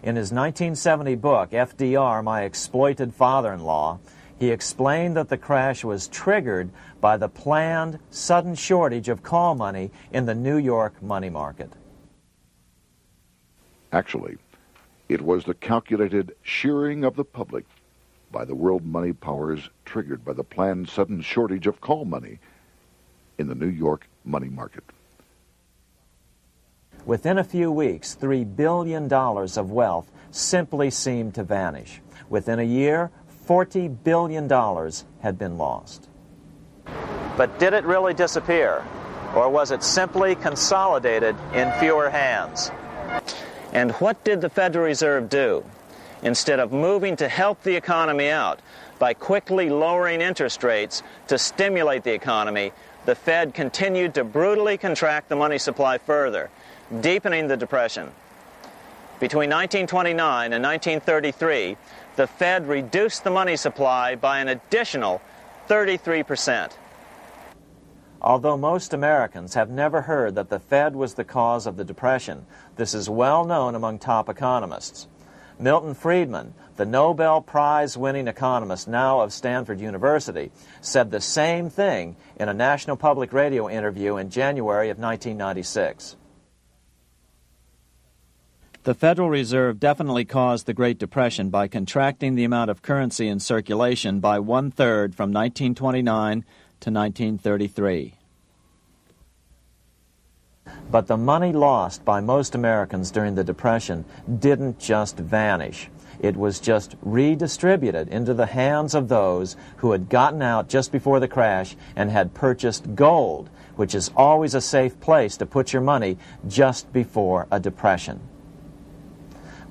In his 1970 book, FDR, My Exploited Father-in-Law, he explained that the crash was triggered by the planned sudden shortage of call money in the New York money market. Actually, it was the calculated shearing of the public by the world money powers triggered by the planned sudden shortage of call money in the New York money market. Within a few weeks, $3 billion of wealth simply seemed to vanish. Within a year, $40 billion had been lost. But did it really disappear? Or was it simply consolidated in fewer hands? And what did the Federal Reserve do? Instead of moving to help the economy out by quickly lowering interest rates to stimulate the economy, the Fed continued to brutally contract the money supply further, deepening the Depression. Between 1929 and 1933, the Fed reduced the money supply by an additional 33%. Although most Americans have never heard that the Fed was the cause of the Depression, this is well known among top economists. Milton Friedman, the Nobel Prize-winning economist now of Stanford University, said the same thing in a National Public Radio interview in January of 1996. The Federal Reserve definitely caused the Great Depression by contracting the amount of currency in circulation by 1/3 from 1929 to 1933. But the money lost by most Americans during the Depression didn't just vanish. It was just redistributed into the hands of those who had gotten out just before the crash and had purchased gold, which is always a safe place to put your money just before a depression.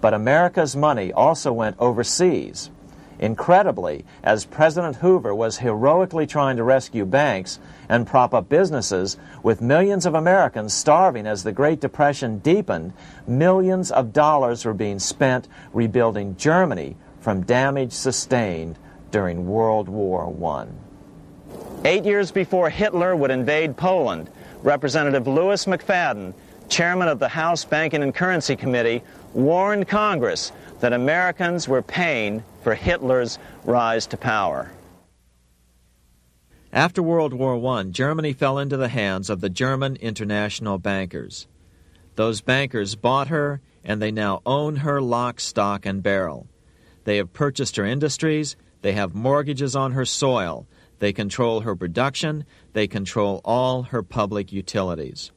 But America's money also went overseas. Incredibly, as President Hoover was heroically trying to rescue banks and prop up businesses, with millions of Americans starving as the Great Depression deepened, millions of dollars were being spent rebuilding Germany from damage sustained during World War I. 8 years before Hitler would invade Poland, Representative Louis McFadden, chairman of the House Banking and Currency Committee, warned Congress that Americans were paying for Hitler's rise to power. After World War I, Germany fell into the hands of the German international bankers. Those bankers bought her, and they now own her lock, stock, and barrel. They have purchased her industries, they have mortgages on her soil, they control her production, they control all her public utilities.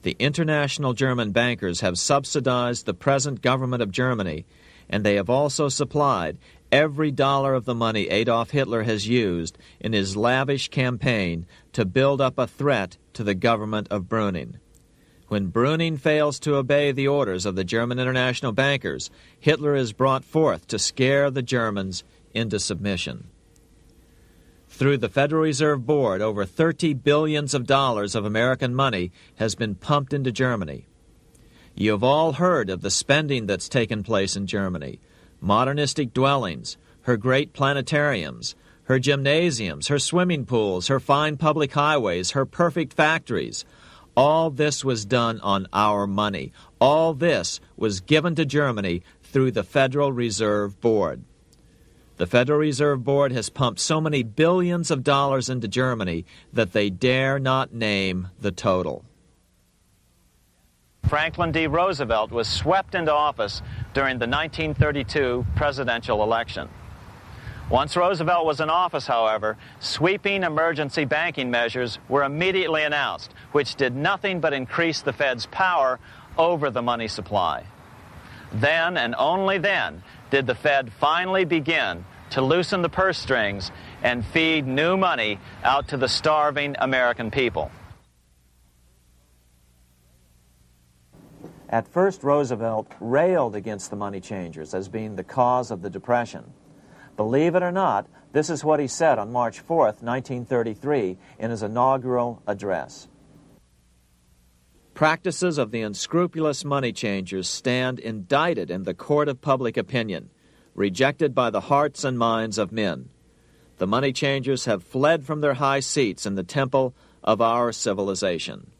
The international German bankers have subsidized the present government of Germany, and they have also supplied every dollar of the money Adolf Hitler has used in his lavish campaign to build up a threat to the government of Brüning. When Brüning fails to obey the orders of the German international bankers, Hitler is brought forth to scare the Germans into submission. Through the Federal Reserve Board, over $30 billion of American money has been pumped into Germany. You have all heard of the spending that's taken place in Germany. Modernistic dwellings, her great planetariums, her gymnasiums, her swimming pools, her fine public highways, her perfect factories. All this was done on our money. All this was given to Germany through the Federal Reserve Board. The Federal Reserve Board has pumped so many billions of dollars into Germany that they dare not name the total. Franklin D. Roosevelt was swept into office during the 1932 presidential election. Once Roosevelt was in office, however, sweeping emergency banking measures were immediately announced, which did nothing but increase the Fed's power over the money supply. Then, and only then, did the Fed finally begin to loosen the purse strings and feed new money out to the starving American people. At first, Roosevelt railed against the money changers as being the cause of the Depression. Believe it or not, this is what he said on March 4th, 1933, in his inaugural address. Practices of the unscrupulous money changers stand indicted in the court of public opinion, rejected by the hearts and minds of men. The money changers have fled from their high seats in the temple of our civilization.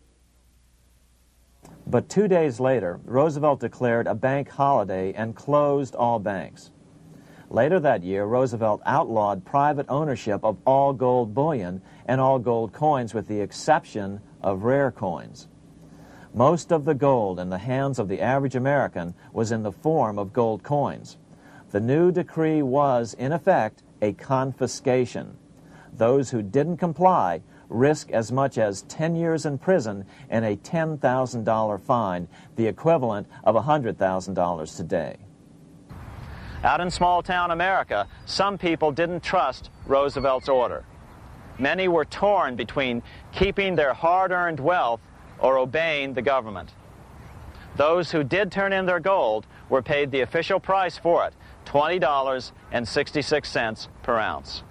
But 2 days later, Roosevelt declared a bank holiday and closed all banks. Later that year, Roosevelt outlawed private ownership of all gold bullion and all gold coins with the exception of rare coins. Most of the gold in the hands of the average American was in the form of gold coins. The new decree was, in effect, a confiscation. Those who didn't comply risk as much as 10 years in prison and a $10,000 fine, the equivalent of $100,000 today. Out in small-town America, some people didn't trust Roosevelt's order. Many were torn between keeping their hard-earned wealth or obeying the government. Those who did turn in their gold were paid the official price for it, $20.66 per ounce.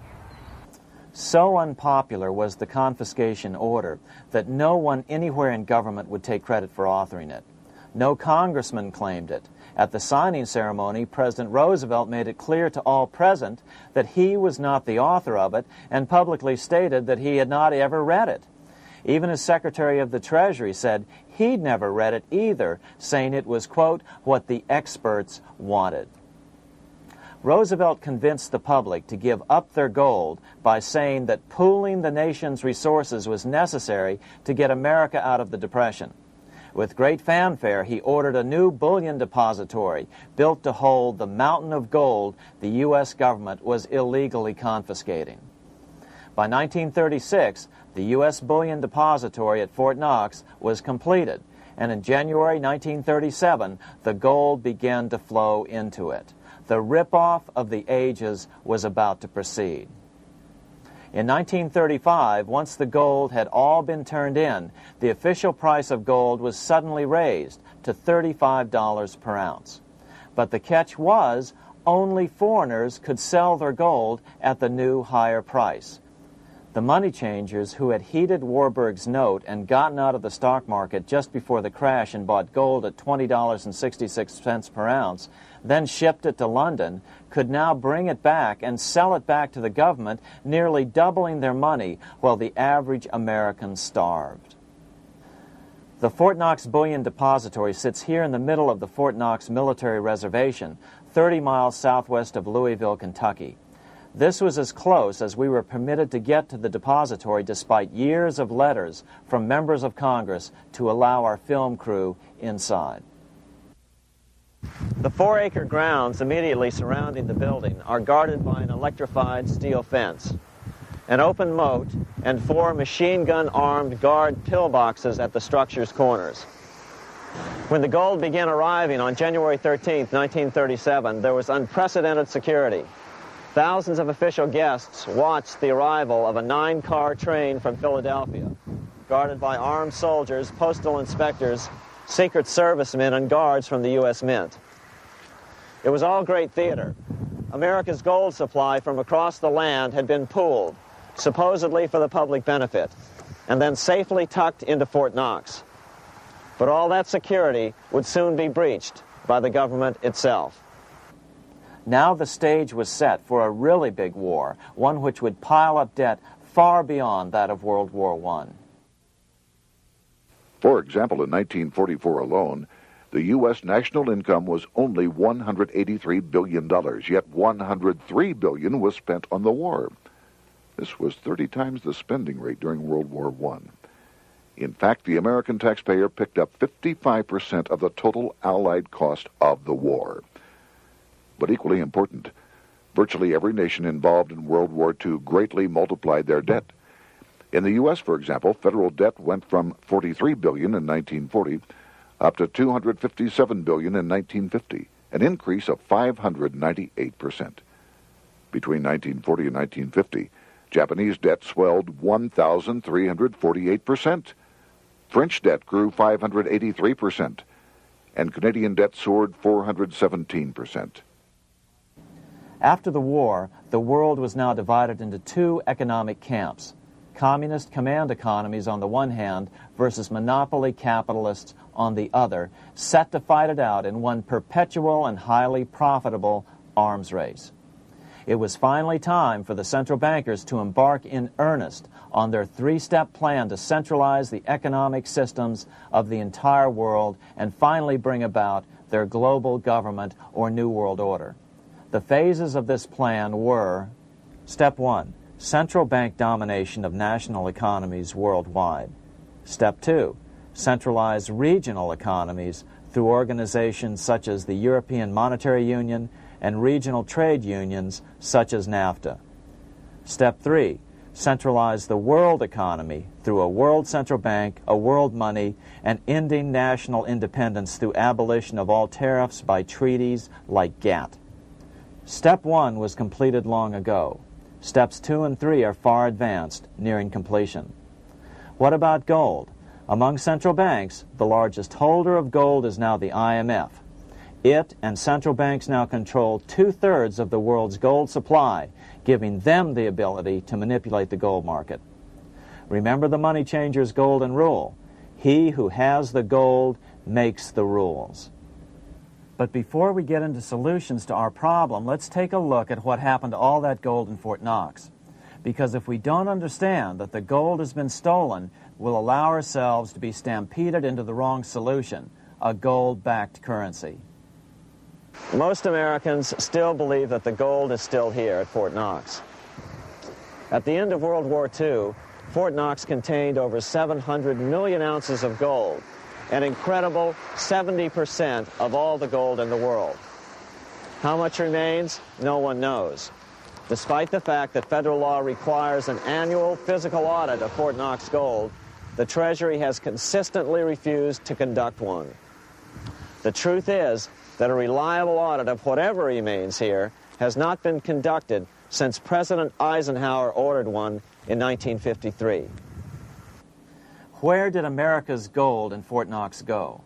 So unpopular was the confiscation order that no one anywhere in government would take credit for authoring it. No congressman claimed it. At the signing ceremony, President Roosevelt made it clear to all present that he was not the author of it and publicly stated that he had not ever read it. Even his Secretary of the Treasury said he'd never read it either, saying it was, quote, what the experts wanted. Roosevelt convinced the public to give up their gold by saying that pooling the nation's resources was necessary to get America out of the Depression. With great fanfare, he ordered a new bullion depository built to hold the mountain of gold the U.S. government was illegally confiscating. By 1936, the U.S. Bullion Depository at Fort Knox was completed, and in January 1937, the gold began to flow into it. The rip-off of the ages was about to proceed. In 1935, once the gold had all been turned in, the official price of gold was suddenly raised to $35 per ounce. But the catch was, only foreigners could sell their gold at the new higher price. The money changers who had heeded Warburg's note and gotten out of the stock market just before the crash and bought gold at $20.66 per ounce, then shipped it to London, could now bring it back and sell it back to the government, nearly doubling their money while the average American starved. The Fort Knox Bullion Depository sits here in the middle of the Fort Knox Military Reservation, 30 miles southwest of Louisville, Kentucky. This was as close as we were permitted to get to the depository despite years of letters from members of Congress to allow our film crew inside. The 4-acre grounds immediately surrounding the building are guarded by an electrified steel fence, an open moat, and 4 machine gun-armed guard pillboxes at the structure's corners. When the gold began arriving on January 13, 1937, there was unprecedented security. Thousands of official guests watched the arrival of a 9-car train from Philadelphia, guarded by armed soldiers, postal inspectors, Secret Servicemen, and guards from the U.S. Mint. It was all great theater. America's gold supply from across the land had been pooled, supposedly for the public benefit, and then safely tucked into Fort Knox. But all that security would soon be breached by the government itself. Now the stage was set for a really big war, one which would pile up debt far beyond that of World War I. For example, in 1944 alone, the U.S. national income was only $183 billion, yet $103 billion was spent on the war. This was 30 times the spending rate during World War I. In fact, the American taxpayer picked up 55% of the total Allied cost of the war. But equally important, virtually every nation involved in World War II greatly multiplied their debt. In the U.S., for example, federal debt went from $43 billion in 1940 up to $257 billion in 1950, an increase of 598%. Between 1940 and 1950, Japanese debt swelled 1,348%. French debt grew 583%, and Canadian debt soared 417%. After the war, the world was now divided into two economic camps: communist command economies on the one hand versus monopoly capitalists on the other, set to fight it out in one perpetual and highly profitable arms race. It was finally time for the central bankers to embark in earnest on their three-step plan to centralize the economic systems of the entire world and finally bring about their global government or New World Order. The phases of this plan were: Step 1, central bank domination of national economies worldwide. Step 2, centralized regional economies through organizations such as the European Monetary Union and regional trade unions such as NAFTA. Step 3, centralize the world economy through a world central bank, a world money, and ending national independence through abolition of all tariffs by treaties like GATT. Step 1 was completed long ago. Steps 2 and 3 are far advanced, nearing completion. What about gold? Among central banks, the largest holder of gold is now the IMF. It and central banks now control 2/3 of the world's gold supply, giving them the ability to manipulate the gold market. Remember the money changer's golden rule: he who has the gold makes the rules. But before we get into solutions to our problem, let's take a look at what happened to all that gold in Fort Knox. Because if we don't understand that the gold has been stolen, we'll allow ourselves to be stampeded into the wrong solution: a gold-backed currency. Most Americans still believe that the gold is still here at Fort Knox. At the end of World War II, Fort Knox contained over 700 million ounces of gold, an incredible 70% of all the gold in the world. How much remains? No one knows. Despite the fact that federal law requires an annual physical audit of Fort Knox gold, the Treasury has consistently refused to conduct one. The truth is that a reliable audit of whatever remains here has not been conducted since President Eisenhower ordered one in 1953. Where did America's gold in Fort Knox go?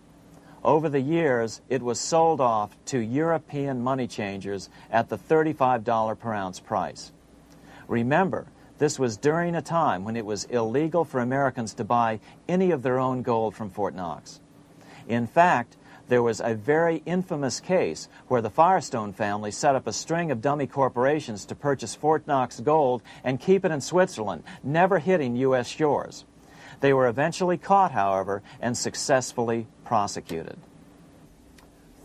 Over the years, it was sold off to European money changers at the $35 per ounce price. Remember, this was during a time when it was illegal for Americans to buy any of their own gold from Fort Knox. In fact, there was a very infamous case where the Firestone family set up a string of dummy corporations to purchase Fort Knox gold and keep it in Switzerland, never hitting U.S. shores. They were eventually caught, however, and successfully prosecuted.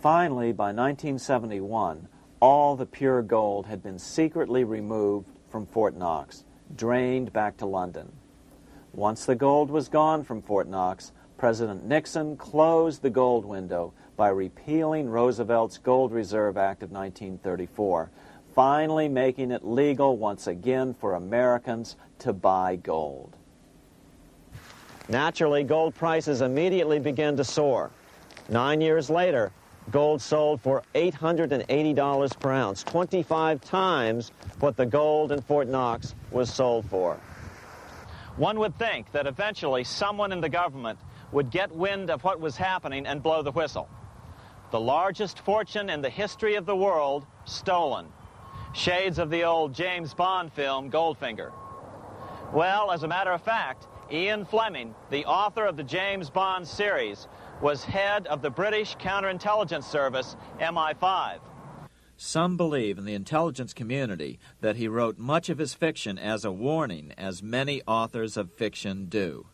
Finally, by 1971, all the pure gold had been secretly removed from Fort Knox, drained back to London. Once the gold was gone from Fort Knox, President Nixon closed the gold window by repealing Roosevelt's Gold Reserve Act of 1934, finally making it legal once again for Americans to buy gold. Naturally, gold prices immediately began to soar. 9 years later, gold sold for $880 per ounce, 25 times what the gold in Fort Knox was sold for. One would think that eventually someone in the government would get wind of what was happening and blow the whistle. The largest fortune in the history of the world stolen. Shades of the old James Bond film, Goldfinger. Well, as a matter of fact, Ian Fleming, the author of the James Bond series, was head of the British counterintelligence service, MI5. Some believe in the intelligence community that he wrote much of his fiction as a warning, as many authors of fiction do.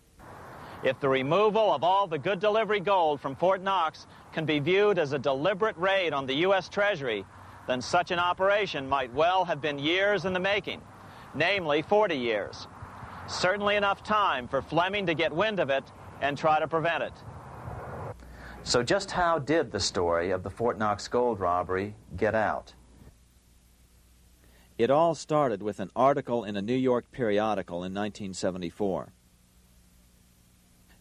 If the removal of all the good delivery gold from Fort Knox can be viewed as a deliberate raid on the U.S. Treasury, then such an operation might well have been years in the making, namely 40 years. Certainly enough time for Fleming to get wind of it and try to prevent it. So just how did the story of the Fort Knox gold robbery get out? It all started with an article in a New York periodical in 1974.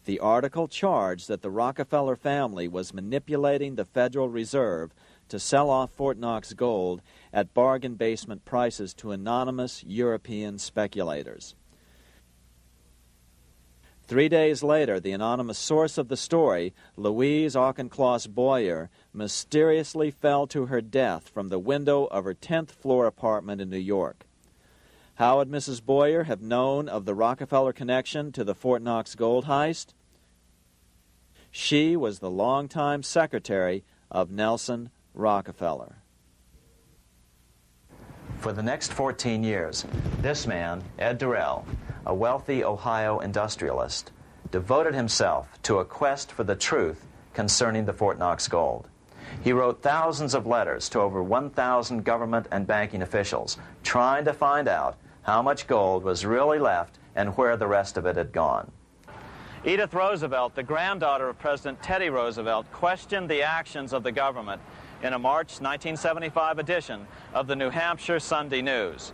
The article charged that the Rockefeller family was manipulating the Federal Reserve to sell off Fort Knox gold at bargain basement prices to anonymous European speculators. 3 days later, the anonymous source of the story, Louise Auchincloss Boyer, mysteriously fell to her death from the window of her 10th floor apartment in New York. How would Mrs. Boyer have known of the Rockefeller connection to the Fort Knox gold heist? She was the longtime secretary of Nelson Rockefeller. For the next 14 years, this man, Ed Durrell, a wealthy Ohio industrialist, devoted himself to a quest for the truth concerning the Fort Knox gold. He wrote thousands of letters to over 1,000 government and banking officials, trying to find out how much gold was really left and where the rest of it had gone. Edith Roosevelt, the granddaughter of President Teddy Roosevelt, questioned the actions of the government in a March 1975 edition of the New Hampshire Sunday News.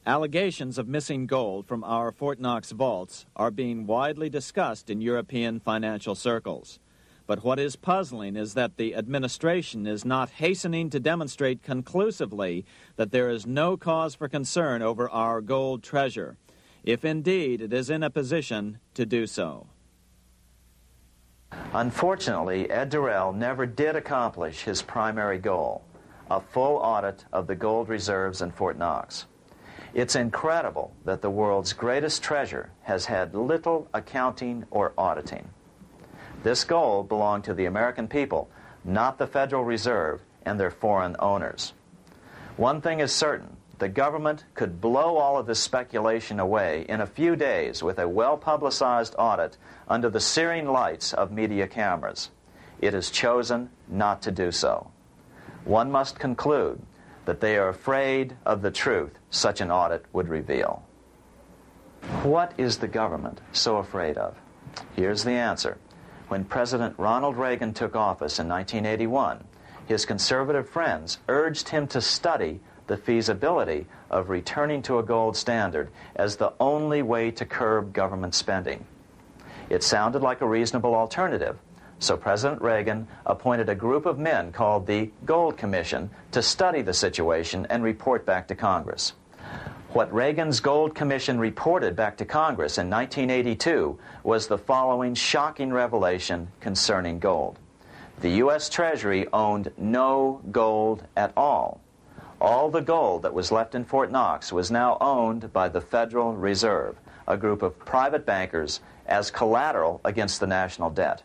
Allegations of missing gold from our Fort Knox vaults are being widely discussed in European financial circles. But what is puzzling is that the administration is not hastening to demonstrate conclusively that there is no cause for concern over our gold treasure, if indeed it is in a position to do so. Unfortunately, Ed Durrell never did accomplish his primary goal, a full audit of the gold reserves in Fort Knox. It's incredible that the world's greatest treasure has had little accounting or auditing. This gold belonged to the American people, not the Federal Reserve and their foreign owners. One thing is certain, the government could blow all of this speculation away in a few days with a well-publicized audit under the searing lights of media cameras. It has chosen not to do so. One must conclude that they are afraid of the truth such an audit would reveal. What is the government so afraid of? Here's the answer. When President Ronald Reagan took office in 1981, his conservative friends urged him to study the feasibility of returning to a gold standard as the only way to curb government spending. It sounded like a reasonable alternative, so President Reagan appointed a group of men called the Gold Commission to study the situation and report back to Congress. What Reagan's Gold Commission reported back to Congress in 1982 was the following shocking revelation concerning gold. The U.S. Treasury owned no gold at all. All the gold that was left in Fort Knox was now owned by the Federal Reserve, a group of private bankers, as collateral against the national debt.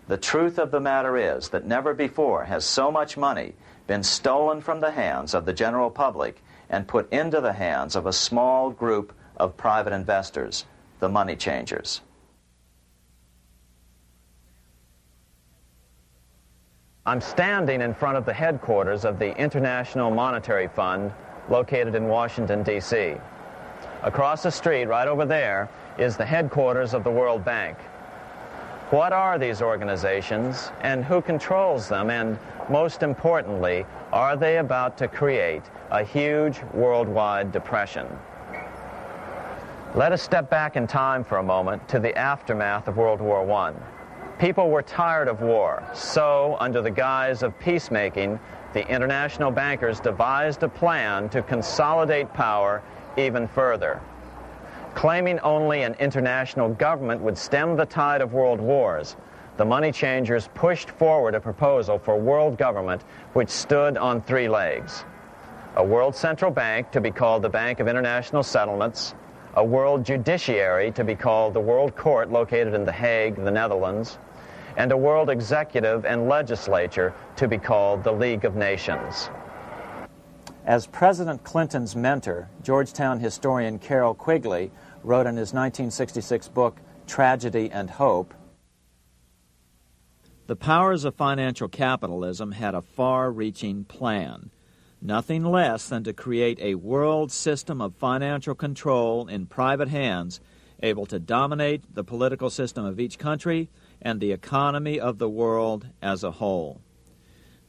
The truth of the matter is that never before has so much money been stolen from the hands of the general public and put into the hands of a small group of private investors, the money changers. I'm standing in front of the headquarters of the International Monetary Fund located in Washington, D.C. Across the street, right over there, is the headquarters of the World Bank. What are these organizations and who controls them? And most importantly, are they about to create a huge worldwide depression? Let us step back in time for a moment to the aftermath of World War I. People were tired of war, so under the guise of peacemaking, the international bankers devised a plan to consolidate power even further. Claiming only an international government would stem the tide of world wars, the money changers pushed forward a proposal for world government which stood on three legs. A world central bank to be called the Bank of International Settlements, a world judiciary to be called the World Court located in The Hague, the Netherlands, and a world executive and legislature to be called the League of Nations. As President Clinton's mentor, Georgetown historian Carroll Quigley wrote in his 1966 book, Tragedy and Hope, the powers of financial capitalism had a far-reaching plan, nothing less than to create a world system of financial control in private hands, able to dominate the political system of each country and the economy of the world as a whole.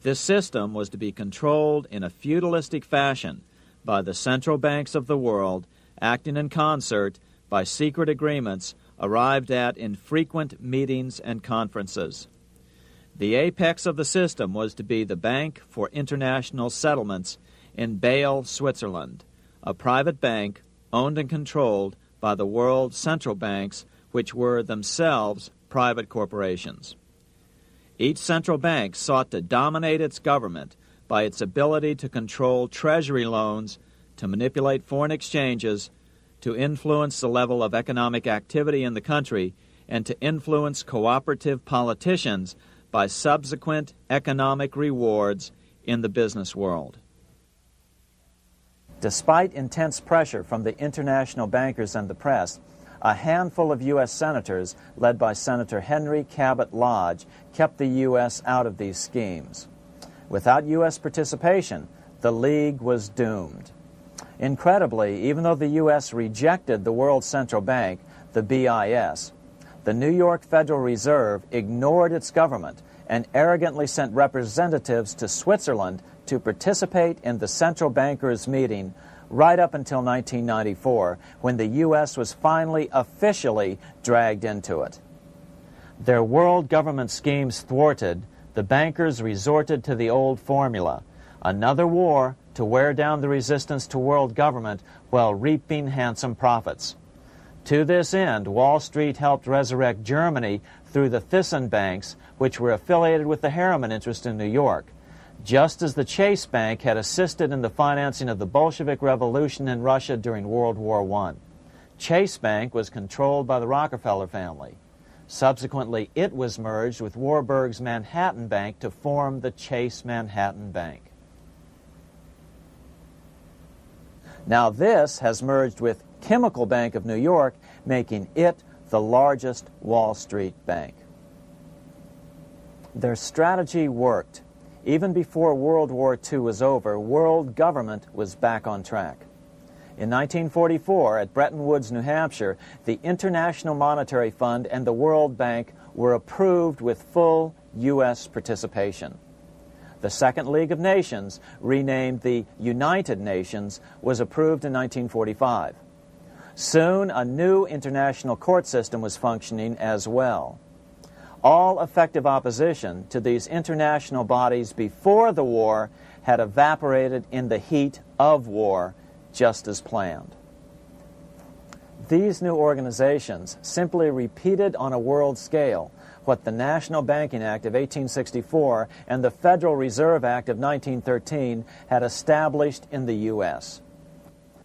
This system was to be controlled in a feudalistic fashion by the central banks of the world, acting in concert by secret agreements arrived at in frequent meetings and conferences. The apex of the system was to be the Bank for International Settlements in Bâle, Switzerland, a private bank owned and controlled by the world central banks, which were themselves private corporations. Each central bank sought to dominate its government by its ability to control treasury loans, to manipulate foreign exchanges, to influence the level of economic activity in the country, and to influence cooperative politicians by subsequent economic rewards in the business world. Despite intense pressure from the international bankers and the press, a handful of U.S. senators, led by Senator Henry Cabot Lodge, kept the U.S. out of these schemes. Without U.S. participation, the League was doomed. Incredibly, even though the U.S. rejected the World Central Bank, the BIS, the New York Federal Reserve ignored its government and arrogantly sent representatives to Switzerland to participate in the central bankers' meeting right up until 1994, when the U.S. was finally officially dragged into it. Their world government schemes thwarted, the bankers resorted to the old formula: another war to wear down the resistance to world government while reaping handsome profits. To this end, Wall Street helped resurrect Germany through the Thyssen banks, which were affiliated with the Harriman interest in New York, just as the Chase Bank had assisted in the financing of the Bolshevik Revolution in Russia during World War I. Chase Bank was controlled by the Rockefeller family. Subsequently, it was merged with Warburg's Manhattan Bank to form the Chase Manhattan Bank. Now this has merged with Chemical Bank of New York, making it the largest Wall Street bank. Their strategy worked. Even before World War II was over, world government was back on track. In 1944, at Bretton Woods, New Hampshire, the International Monetary Fund and the World Bank were approved with full U.S. participation. The Second League of Nations, renamed the United Nations, was approved in 1945. Soon, a new international court system was functioning as well. All effective opposition to these international bodies before the war had evaporated in the heat of war, just as planned. These new organizations simply repeated on a world scale what the National Banking Act of 1864 and the Federal Reserve Act of 1913 had established in the U.S.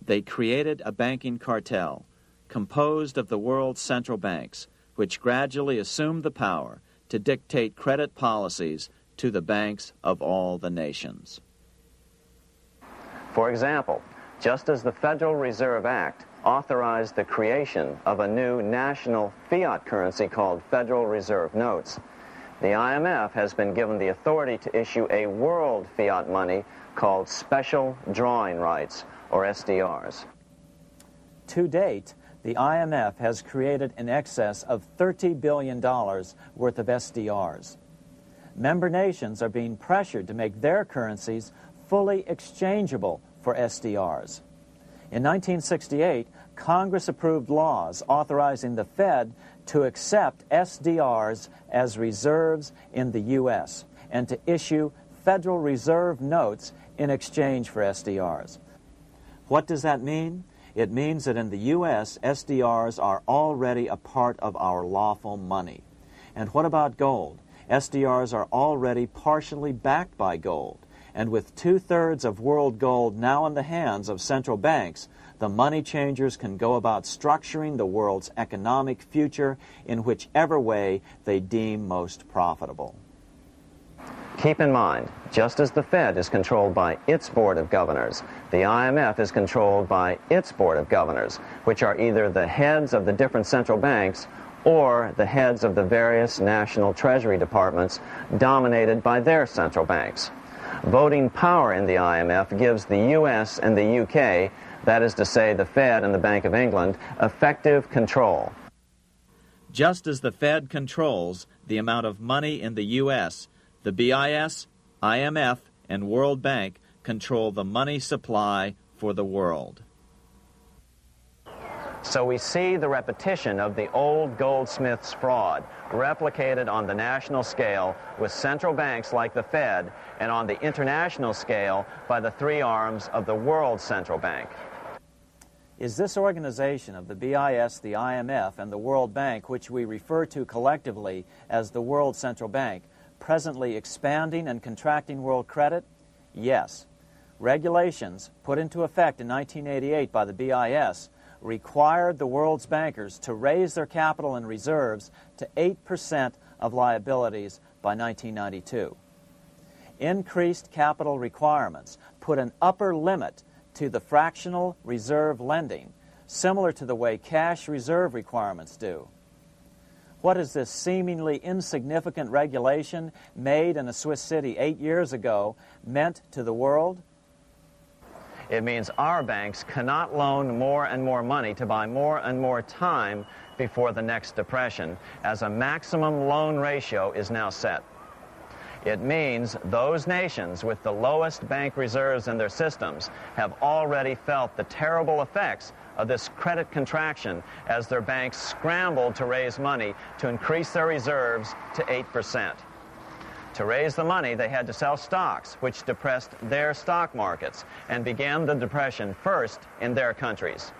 They created a banking cartel composed of the world's central banks, which gradually assumed the power to dictate credit policies to the banks of all the nations. For example, just as the Federal Reserve Act authorized the creation of a new national fiat currency called Federal Reserve Notes, the IMF has been given the authority to issue a world fiat money called Special Drawing Rights, or SDRs. To date, the IMF has created in excess of $30 billion worth of SDRs. Member nations are being pressured to make their currencies fully exchangeable for SDRs. In 1968, Congress approved laws authorizing the Fed to accept SDRs as reserves in the U.S. and to issue Federal Reserve notes in exchange for SDRs. What does that mean? It means that in the U.S., SDRs are already a part of our lawful money. And what about gold? SDRs are already partially backed by gold. And with 2/3 of world gold now in the hands of central banks, the money changers can go about structuring the world's economic future in whichever way they deem most profitable. Keep in mind, just as the Fed is controlled by its Board of Governors, the IMF is controlled by its Board of Governors, which are either the heads of the different central banks or the heads of the various national treasury departments dominated by their central banks. Voting power in the IMF gives the U.S. and the U.K., that is to say the Fed and the Bank of England, effective control. Just as the Fed controls the amount of money in the U.S., the BIS, IMF, and World Bank control the money supply for the world. So we see the repetition of the old goldsmith's fraud replicated on the national scale with central banks like the Fed and on the international scale by the three arms of the World Central Bank. Is this organization of the BIS, the IMF, and the World Bank, which we refer to collectively as the World Central Bank, presently expanding and contracting world credit? Yes. Regulations put into effect in 1988 by the BIS required the world's bankers to raise their capital and reserves to 8% of liabilities by 1992. Increased capital requirements put an upper limit to the fractional reserve lending, similar to the way cash reserve requirements do. What has this seemingly insignificant regulation made in a Swiss city 8 years ago meant to the world? It means our banks cannot loan more and more money to buy more and more time before the next depression, as a maximum loan ratio is now set. It means those nations with the lowest bank reserves in their systems have already felt the terrible effects of this credit contraction as their banks scrambled to raise money to increase their reserves to 8%. To raise the money, they had to sell stocks, which depressed their stock markets and began the depression first in their countries.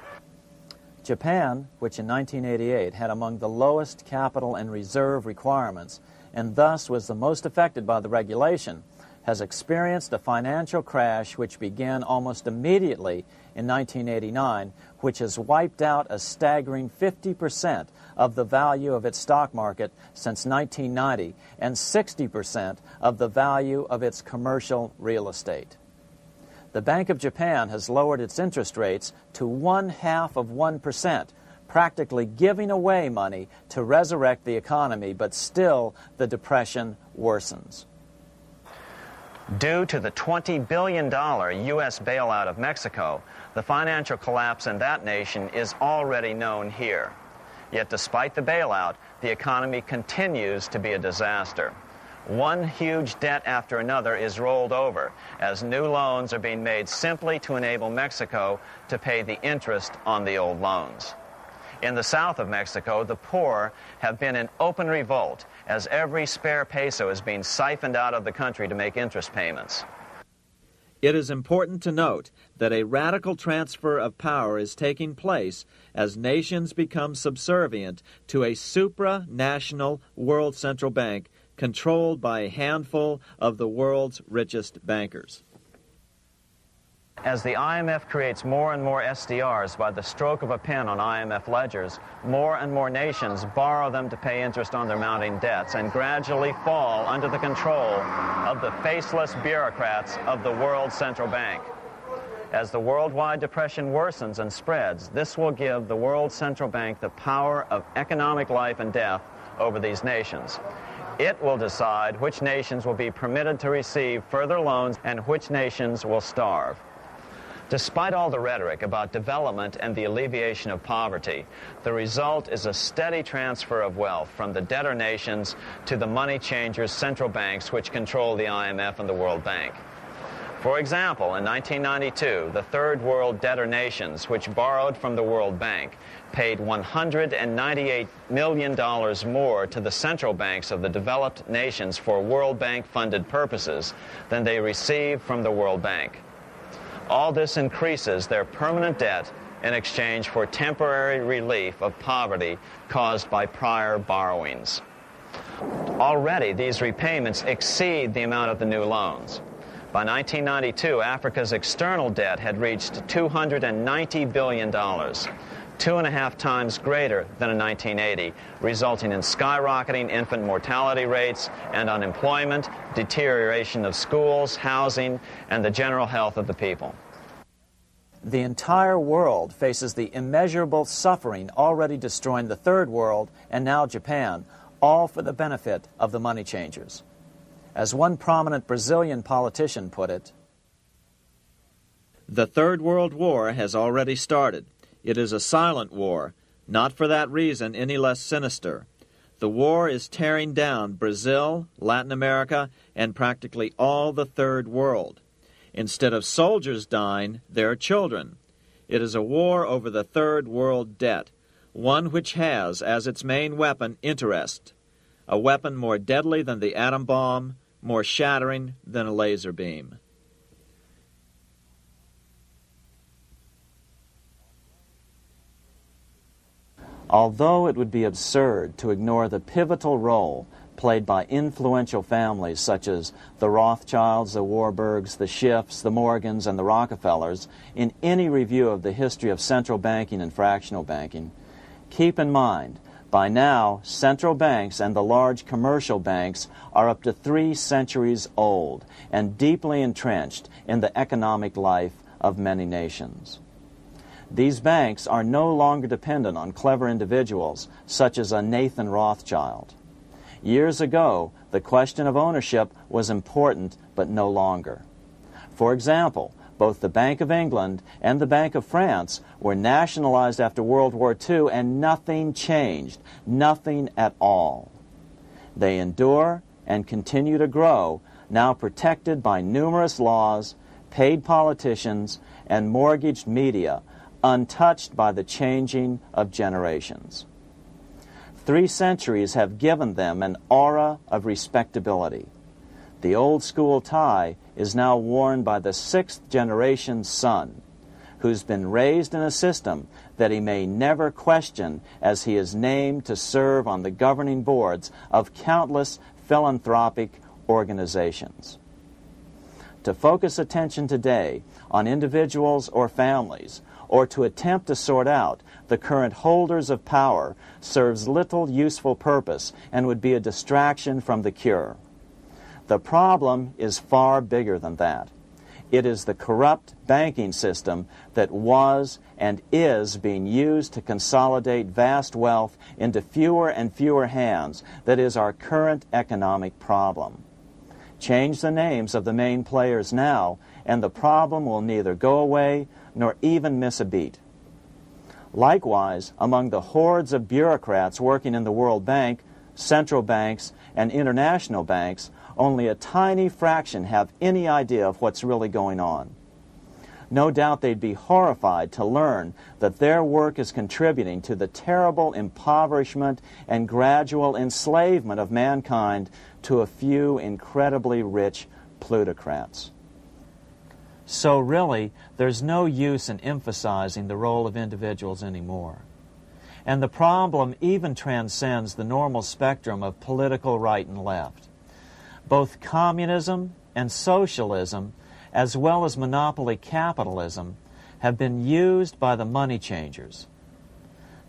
Japan, which in 1988 had among the lowest capital and reserve requirements, and thus was the most affected by the regulation, has experienced a financial crash which began almost immediately in 1989, which has wiped out a staggering 50% of the value of its stock market since 1990 and 60% of the value of its commercial real estate. The Bank of Japan has lowered its interest rates to 0.5%, practically giving away money to resurrect the economy, but still the depression worsens. Due to the $20 billion U.S. bailout of Mexico, the financial collapse in that nation is already known here. Yet despite the bailout, the economy continues to be a disaster. One huge debt after another is rolled over as new loans are being made simply to enable Mexico to pay the interest on the old loans. In the south of Mexico, the poor have been in open revolt as every spare peso is being siphoned out of the country to make interest payments. It is important to note that a radical transfer of power is taking place as nations become subservient to a supranational world central bank controlled by a handful of the world's richest bankers. As the IMF creates more and more SDRs by the stroke of a pen on IMF ledgers, more and more nations borrow them to pay interest on their mounting debts and gradually fall under the control of the faceless bureaucrats of the World Central Bank. As the worldwide depression worsens and spreads, this will give the World Central Bank the power of economic life and death over these nations. It will decide which nations will be permitted to receive further loans and which nations will starve. Despite all the rhetoric about development and the alleviation of poverty, the result is a steady transfer of wealth from the debtor nations to the money changers' central banks which control the IMF and the World Bank. For example, in 1992, the Third World debtor nations, which borrowed from the World Bank, paid $198 million more to the central banks of the developed nations for World Bank-funded purposes than they received from the World Bank. All this increases their permanent debt in exchange for temporary relief of poverty caused by prior borrowings. Already, these repayments exceed the amount of the new loans. By 1992, Africa's external debt had reached $290 billion, 2.5 times greater than in 1980, resulting in skyrocketing infant mortality rates and unemployment, deterioration of schools, housing, and the general health of the people. The entire world faces the immeasurable suffering already destroying the Third World and now Japan, all for the benefit of the money changers. As one prominent Brazilian politician put it, "The Third World War has already started. It is a silent war, not for that reason any less sinister. The war is tearing down Brazil, Latin America, and practically all the Third World. Instead of soldiers dying, there are children. It is a war over the Third World debt, one which has as its main weapon interest, a weapon more deadly than the atom bomb, more shattering than a laser beam." Although it would be absurd to ignore the pivotal role played by influential families such as the Rothschilds, the Warburgs, the Schiffs, the Morgans, and the Rockefellers in any review of the history of central banking and fractional banking, keep in mind, by now, central banks and the large commercial banks are up to 3 centuries old and deeply entrenched in the economic life of many nations. These banks are no longer dependent on clever individuals such as a Nathan Rothschild. Years ago, the question of ownership was important, but no longer. For example, both the Bank of England and the Bank of France were nationalized after World War II, and nothing changed, nothing at all. They endure and continue to grow, now protected by numerous laws, paid politicians, and mortgaged media, untouched by the changing of generations. 3 centuries have given them an aura of respectability. The old school tie is now worn by the 6th generation son, who's been raised in a system that he may never question, as he is named to serve on the governing boards of countless philanthropic organizations. To focus attention today on individuals or families, or to attempt to sort out the current holders of power, serves little useful purpose and would be a distraction from the cure. The problem is far bigger than that. It is the corrupt banking system that was and is being used to consolidate vast wealth into fewer and fewer hands that is our current economic problem. Change the names of the main players now, and the problem will neither go away nor even miss a beat. Likewise, among the hordes of bureaucrats working in the World Bank, central banks, and international banks, only a tiny fraction have any idea of what's really going on. No doubt they'd be horrified to learn that their work is contributing to the terrible impoverishment and gradual enslavement of mankind to a few incredibly rich plutocrats. So really, there's no use in emphasizing the role of individuals anymore. And the problem even transcends the normal spectrum of political right and left. Both communism and socialism, as well as monopoly capitalism, have been used by the money changers.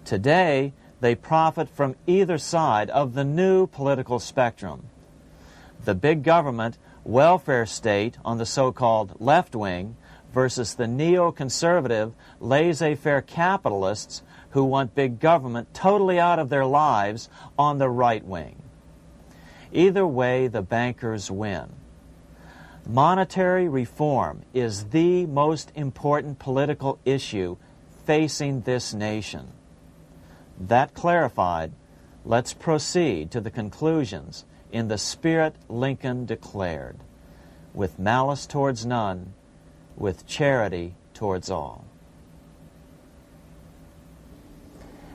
Today, they profit from either side of the new political spectrum. The big government welfare state on the so-called left wing versus the neoconservative laissez-faire capitalists who want big government totally out of their lives on the right wing. Either way, the bankers win. Monetary reform is the most important political issue facing this nation. That clarified, let's proceed to the conclusions in the spirit Lincoln declared, with malice towards none, with charity towards all.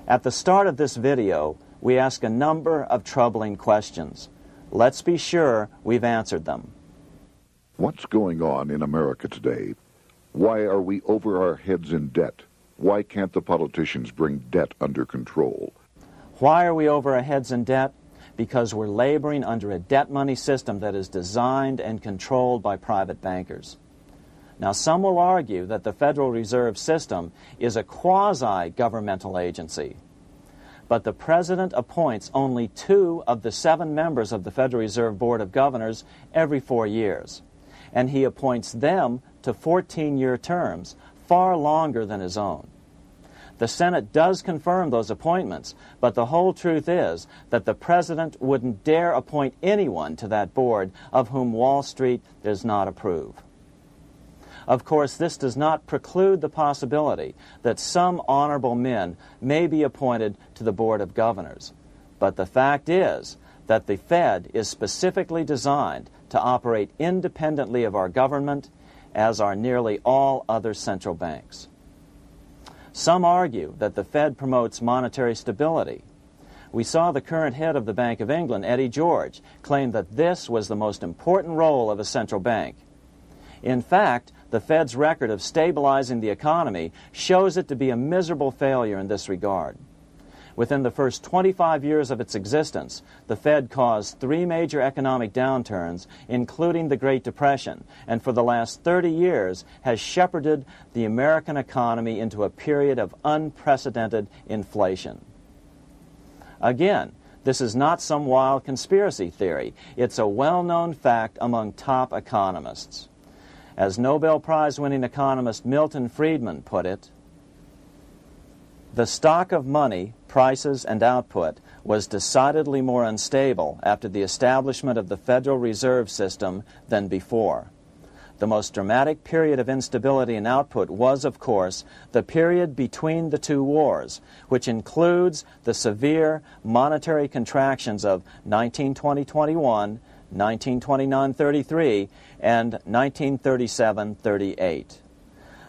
At the start of this video, we ask a number of troubling questions. Let's be sure we've answered them. What's going on in America today? Why are we over our heads in debt? Why can't the politicians bring debt under control? Why are we over our heads in debt? Because we're laboring under a debt money system that is designed and controlled by private bankers. Now, some will argue that the Federal Reserve System is a quasi-governmental agency. But the President appoints only 2 of the 7 members of the Federal Reserve Board of Governors every 4 years. And he appoints them to 14-year terms, far longer than his own. The Senate does confirm those appointments, but the whole truth is that the President wouldn't dare appoint anyone to that board of whom Wall Street does not approve. Of course, this does not preclude the possibility that some honorable men may be appointed to the Board of Governors. But the fact is that the Fed is specifically designed to operate independently of our government, as are nearly all other central banks. Some argue that the Fed promotes monetary stability. We saw the current head of the Bank of England, Eddie George, claim that this was the most important role of a central bank. In fact, the Fed's record of stabilizing the economy shows it to be a miserable failure in this regard. Within the first 25 years of its existence, the Fed caused 3 major economic downturns, including the Great Depression, and for the last 30 years has shepherded the American economy into a period of unprecedented inflation. Again, this is not some wild conspiracy theory. It's a well-known fact among top economists. As Nobel Prize-winning economist Milton Friedman put it, the stock of money, prices, and output was decidedly more unstable after the establishment of the Federal Reserve System than before. The most dramatic period of instability in output was, of course, the period between the 2 wars, which includes the severe monetary contractions of 1920-21, 1929-33, and 1937-38.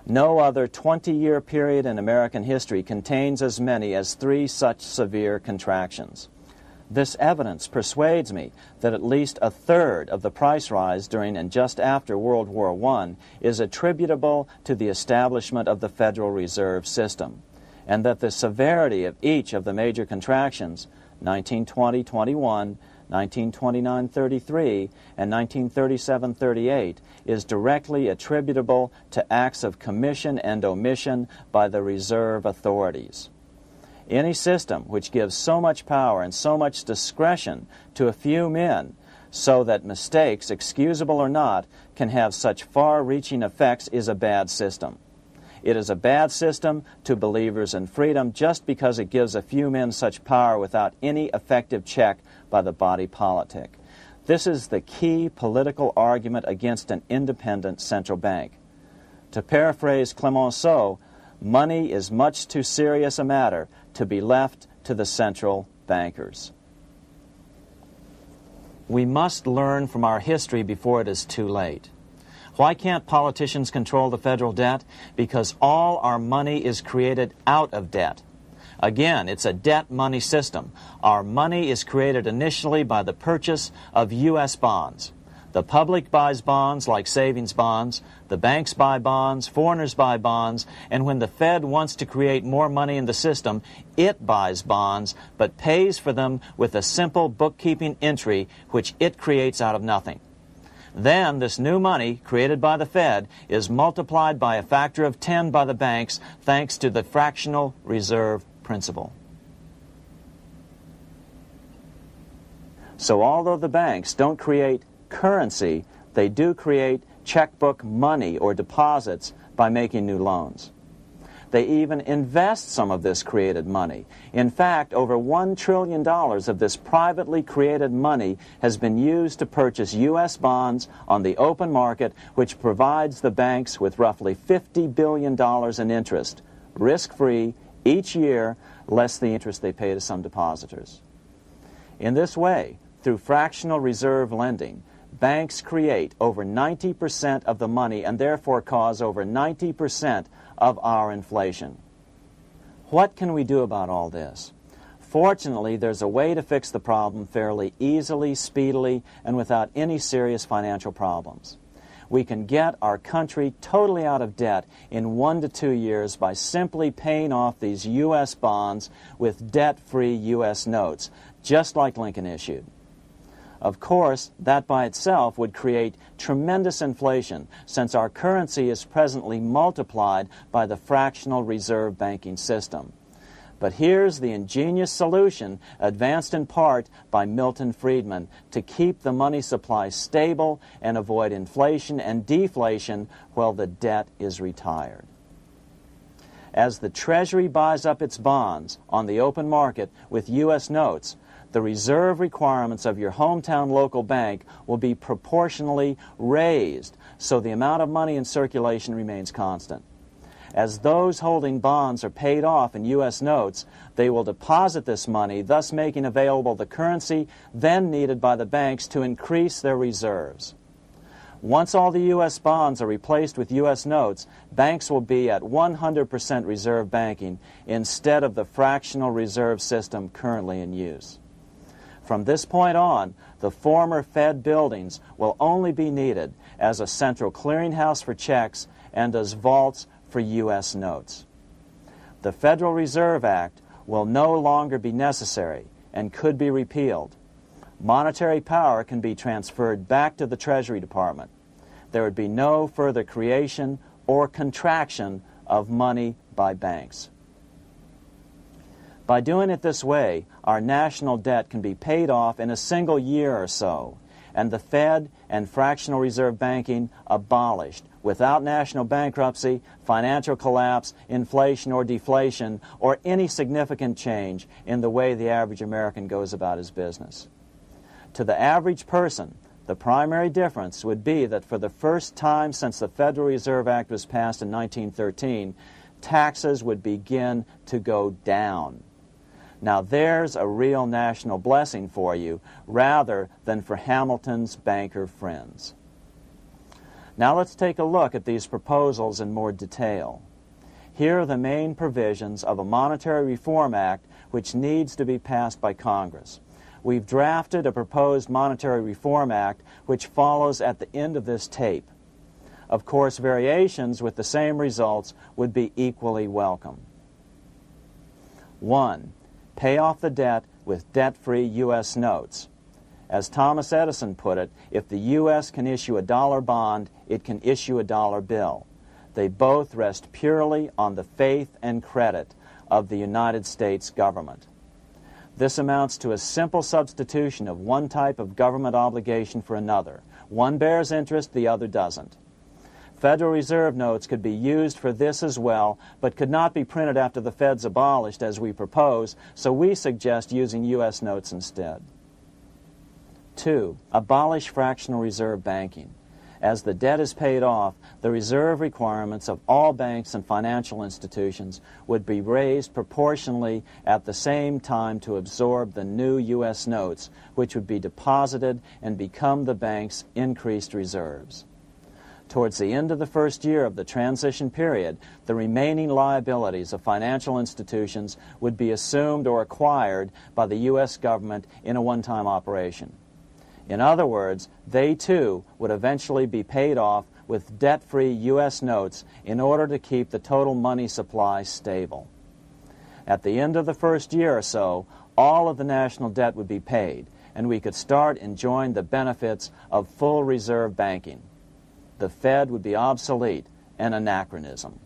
No other 20-year period in American history contains as many as 3 such severe contractions. This evidence persuades me that at least a third of the price rise during and just after World War I is attributable to the establishment of the Federal Reserve System, and that the severity of each of the major contractions, 1920-21, 1929-33, and 1937-38, is directly attributable to acts of commission and omission by the reserve authorities. Any system which gives so much power and so much discretion to a few men so that mistakes, excusable or not, can have such far-reaching effects is a bad system. It is a bad system to believers in freedom just because it gives a few men such power without any effective check by the body politic. This is the key political argument against an independent central bank. To paraphrase Clemenceau, money is much too serious a matter to be left to the central bankers. We must learn from our history before it is too late. Why can't politicians control the federal debt? Because all our money is created out of debt. Again, it's a debt money system. Our money is created initially by the purchase of U.S. bonds. The public buys bonds like savings bonds, the banks buy bonds, foreigners buy bonds, and when the Fed wants to create more money in the system, it buys bonds, but pays for them with a simple bookkeeping entry which it creates out of nothing. Then this new money, created by the Fed, is multiplied by a factor of 10 by the banks thanks to the fractional reserve principle. So although the banks don't create currency, they do create checkbook money or deposits by making new loans. They even invest some of this created money. In fact, over $1 trillion of this privately created money has been used to purchase U.S. bonds on the open market, which provides the banks with roughly $50 billion in interest, risk-free, each year, less the interest they pay to some depositors. In this way, through fractional reserve lending, banks create over 90% of the money and therefore cause over 90% of our inflation. What can we do about all this? Fortunately, there's a way to fix the problem fairly easily, speedily, and without any serious financial problems. We can get our country totally out of debt in 1 to 2 years by simply paying off these U.S. bonds with debt-free U.S. notes, just like Lincoln issued. Of course, that by itself would create tremendous inflation, since our currency is presently multiplied by the fractional reserve banking system. But here's the ingenious solution, advanced in part by Milton Friedman, to keep the money supply stable and avoid inflation and deflation while the debt is retired. As the Treasury buys up its bonds on the open market with U.S. notes, the reserve requirements of your hometown local bank will be proportionally raised, so the amount of money in circulation remains constant. As those holding bonds are paid off in U.S. notes, they will deposit this money, thus making available the currency then needed by the banks to increase their reserves. Once all the U.S. bonds are replaced with U.S. notes, banks will be at 100% reserve banking instead of the fractional reserve system currently in use. From this point on, the former Fed buildings will only be needed as a central clearinghouse for checks and as vaults for U.S. notes. The Federal Reserve Act will no longer be necessary and could be repealed. Monetary power can be transferred back to the Treasury Department. There would be no further creation or contraction of money by banks. By doing it this way, our national debt can be paid off in a single year or so, and the Fed and fractional reserve banking abolished without national bankruptcy, financial collapse, inflation or deflation, or any significant change in the way the average American goes about his business. To the average person, the primary difference would be that for the first time since the Federal Reserve Act was passed in 1913, taxes would begin to go down. Now there's a real national blessing for you, rather than for Hamilton's banker friends. Now let's take a look at these proposals in more detail. Here are the main provisions of a Monetary Reform Act which needs to be passed by Congress. We've drafted a proposed Monetary Reform Act which follows at the end of this tape. Of course, variations with the same results would be equally welcome. 1. Pay off the debt with debt-free U.S. notes. As Thomas Edison put it, if the U.S. can issue a dollar bond, it can issue a dollar bill. They both rest purely on the faith and credit of the United States government. This amounts to a simple substitution of one type of government obligation for another. One bears interest, the other doesn't. Federal Reserve notes could be used for this as well, but could not be printed after the Fed's abolished as we propose, so we suggest using U.S. notes instead. 2. Abolish fractional reserve banking. As the debt is paid off, the reserve requirements of all banks and financial institutions would be raised proportionally at the same time to absorb the new U.S. notes, which would be deposited and become the bank's increased reserves. Towards the end of the first year of the transition period, the remaining liabilities of financial institutions would be assumed or acquired by the U.S. government in a one-time operation. In other words, they too would eventually be paid off with debt-free U.S. notes in order to keep the total money supply stable. At the end of the first year or so, all of the national debt would be paid, and we could start enjoying the benefits of full reserve banking. The Fed would be obsolete, an anachronism.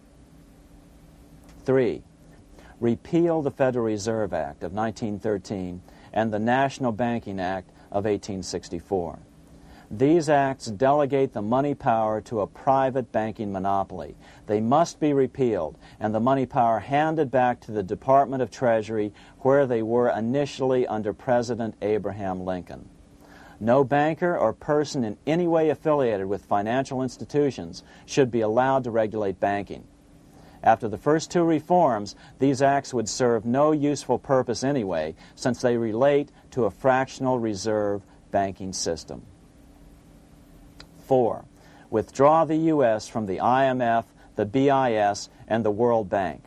3. Repeal the Federal Reserve Act of 1913 and the National Banking Act of 1864. These acts delegate the money power to a private banking monopoly. They must be repealed, and the money power handed back to the Department of Treasury, where they were initially under President Abraham Lincoln. No banker or person in any way affiliated with financial institutions should be allowed to regulate banking. After the first two reforms, these acts would serve no useful purpose anyway, since they relate to a fractional reserve banking system. 4. Withdraw the U.S. from the IMF, the BIS, and the World Bank.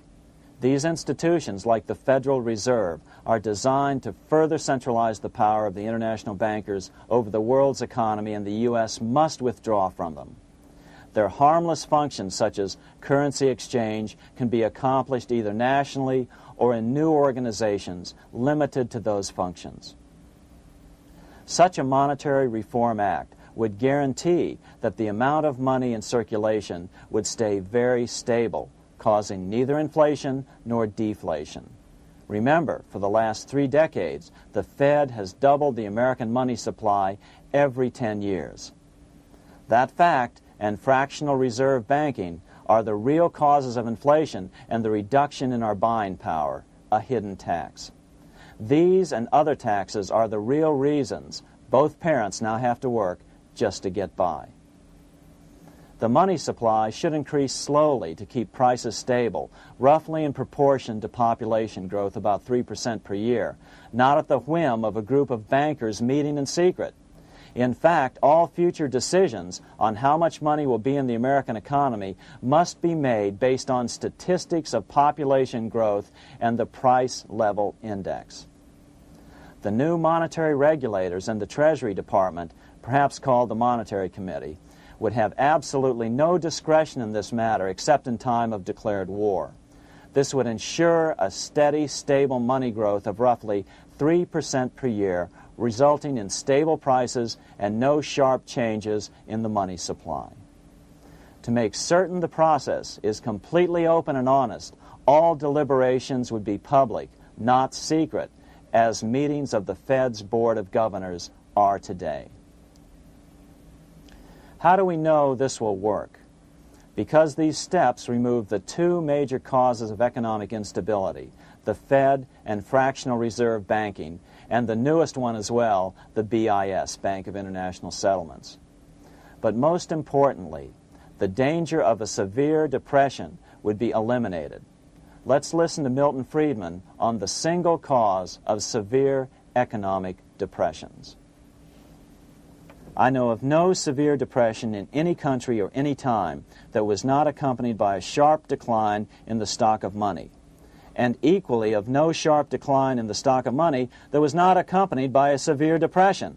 These institutions, like the Federal Reserve, are designed to further centralize the power of the international bankers over the world's economy, and the U.S. must withdraw from them. Their harmless functions, such as currency exchange, can be accomplished either nationally or in new organizations limited to those functions. Such a monetary reform act would guarantee that the amount of money in circulation would stay very stable, causing neither inflation nor deflation. Remember, for the last 3 decades, the Fed has doubled the American money supply every 10 years. That fact and fractional reserve banking are the real causes of inflation and the reduction in our buying power, a hidden tax. These and other taxes are the real reasons both parents now have to work just to get by. The money supply should increase slowly to keep prices stable, roughly in proportion to population growth, about 3% per year, not at the whim of a group of bankers meeting in secret. In fact, all future decisions on how much money will be in the American economy must be made based on statistics of population growth and the price level index. The new monetary regulators and the Treasury Department, perhaps called the Monetary Committee, would have absolutely no discretion in this matter except in time of declared war. This would ensure a steady, stable money growth of roughly 3% per year, resulting in stable prices and no sharp changes in the money supply. To make certain the process is completely open and honest, all deliberations would be public, not secret, as meetings of the Fed's Board of Governors are today. How do we know this will work? Because these steps remove the two major causes of economic instability, the Fed and fractional reserve banking, and the newest one as well, the BIS, Bank of International Settlements. But most importantly, the danger of a severe depression would be eliminated. Let's listen to Milton Friedman on the single cause of severe economic depressions. I know of no severe depression in any country or any time that was not accompanied by a sharp decline in the stock of money, and equally of no sharp decline in the stock of money that was not accompanied by a severe depression.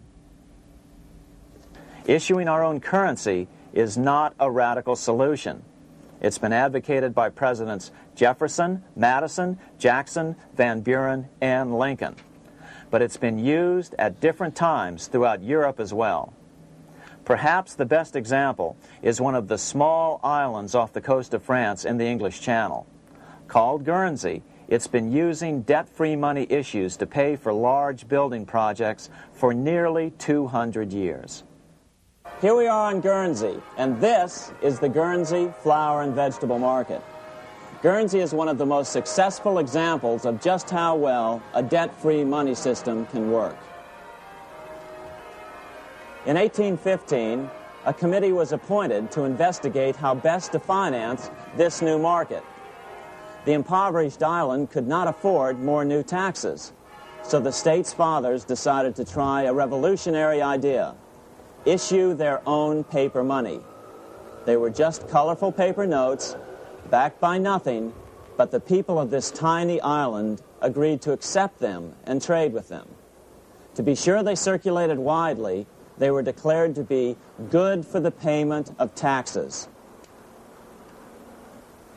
Issuing our own currency is not a radical solution. It's been advocated by Presidents Jefferson, Madison, Jackson, Van Buren, and Lincoln. But it's been used at different times throughout Europe as well. Perhaps the best example is one of the small islands off the coast of France in the English Channel. Called Guernsey, it's been using debt-free money issues to pay for large building projects for nearly 200 years. Here we are on Guernsey, and this is the Guernsey Flower and Vegetable Market. Guernsey is one of the most successful examples of just how well a debt-free money system can work. In 1815, a committee was appointed to investigate how best to finance this new market. The impoverished island could not afford more new taxes, so the state's fathers decided to try a revolutionary idea: issue their own paper money. They were just colorful paper notes, backed by nothing, but the people of this tiny island agreed to accept them and trade with them. To be sure they circulated widely, they were declared to be good for the payment of taxes.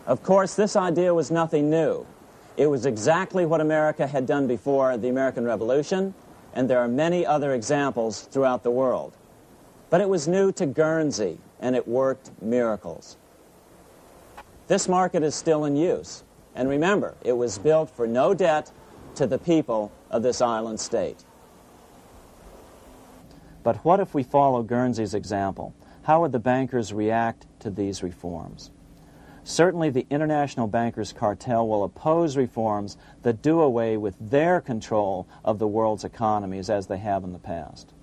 Of course, this idea was nothing new. It was exactly what America had done before the American Revolution, and there are many other examples throughout the world. But it was new to Guernsey, and it worked miracles. This market is still in use, and remember, it was built for no debt to the people of this island state. But what if we follow Guernsey's example? How would the bankers react to these reforms? Certainly the international bankers' cartel will oppose reforms that do away with their control of the world's economies as they have in the past.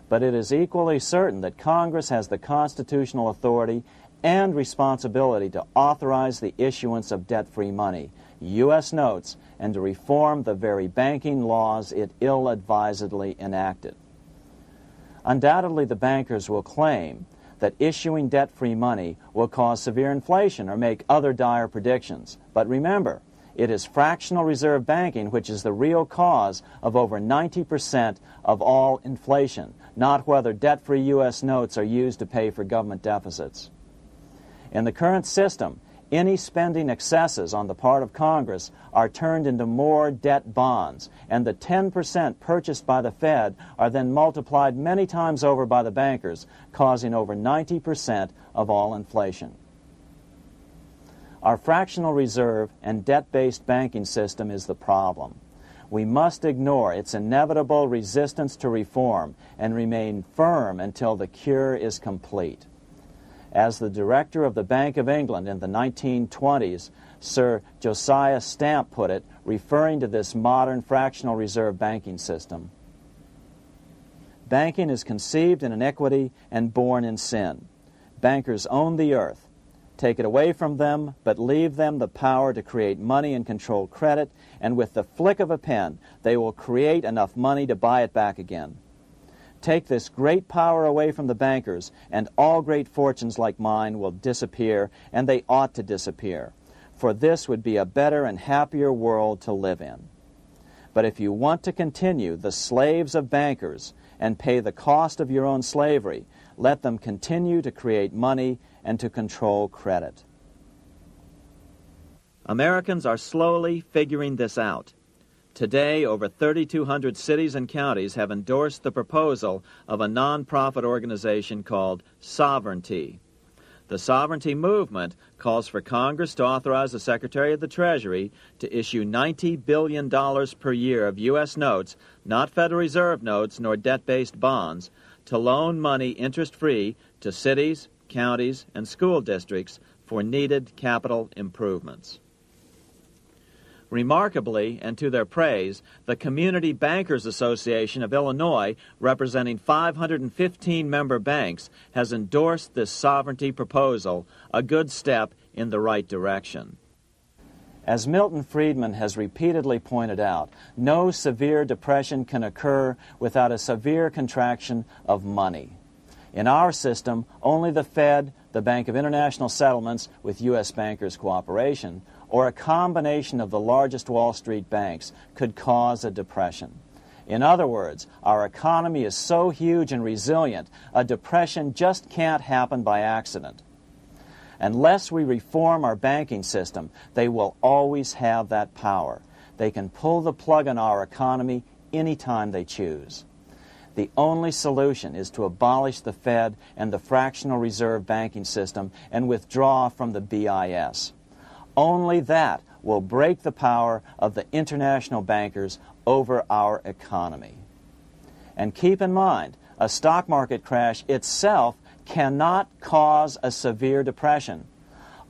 But it is equally certain that Congress has the constitutional authority and responsibility to authorize the issuance of debt-free money, U.S. notes, and to reform the very banking laws it ill-advisedly enacted. Undoubtedly, the bankers will claim that issuing debt-free money will cause severe inflation or make other dire predictions. But remember, it is fractional reserve banking which is the real cause of over 90% of all inflation, not whether debt-free U.S. notes are used to pay for government deficits. In the current system, any spending excesses on the part of Congress are turned into more debt bonds, and the 10% purchased by the Fed are then multiplied many times over by the bankers, causing over 90% of all inflation. Our fractional reserve and debt-based banking system is the problem. We must ignore its inevitable resistance to reform and remain firm until the cure is complete. As the director of the Bank of England in the 1920s, Sir Josiah Stamp put it, referring to this modern fractional reserve banking system, "Banking is conceived in iniquity and born in sin. Bankers own the earth. Take it away from them, but leave them the power to create money and control credit, and with the flick of a pen, they will create enough money to buy it back again. Take this great power away from the bankers, and all great fortunes like mine will disappear, and they ought to disappear, for this would be a better and happier world to live in. But if you want to continue the slaves of bankers and pay the cost of your own slavery, let them continue to create money and to control credit." Americans are slowly figuring this out. Today, over 3,200 cities and counties have endorsed the proposal of a nonprofit organization called Sovereignty. The Sovereignty movement calls for Congress to authorize the Secretary of the Treasury to issue $90 billion per year of U.S. notes, not Federal Reserve notes nor debt-based bonds, to loan money interest-free to cities, counties, and school districts for needed capital improvements. Remarkably, and to their praise, the Community Bankers Association of Illinois, representing 515 member banks, has endorsed this sovereignty proposal, a good step in the right direction. As Milton Friedman has repeatedly pointed out, no severe depression can occur without a severe contraction of money. In our system, only the Fed, the Bank of International Settlements, with U.S. bankers' cooperation, or a combination of the largest Wall Street banks could cause a depression. In other words, our economy is so huge and resilient, a depression just can't happen by accident. Unless we reform our banking system, they will always have that power. They can pull the plug on our economy anytime they choose. The only solution is to abolish the Fed and the fractional reserve banking system and withdraw from the BIS. Only that will break the power of the international bankers over our economy. And keep in mind, a stock market crash itself cannot cause a severe depression.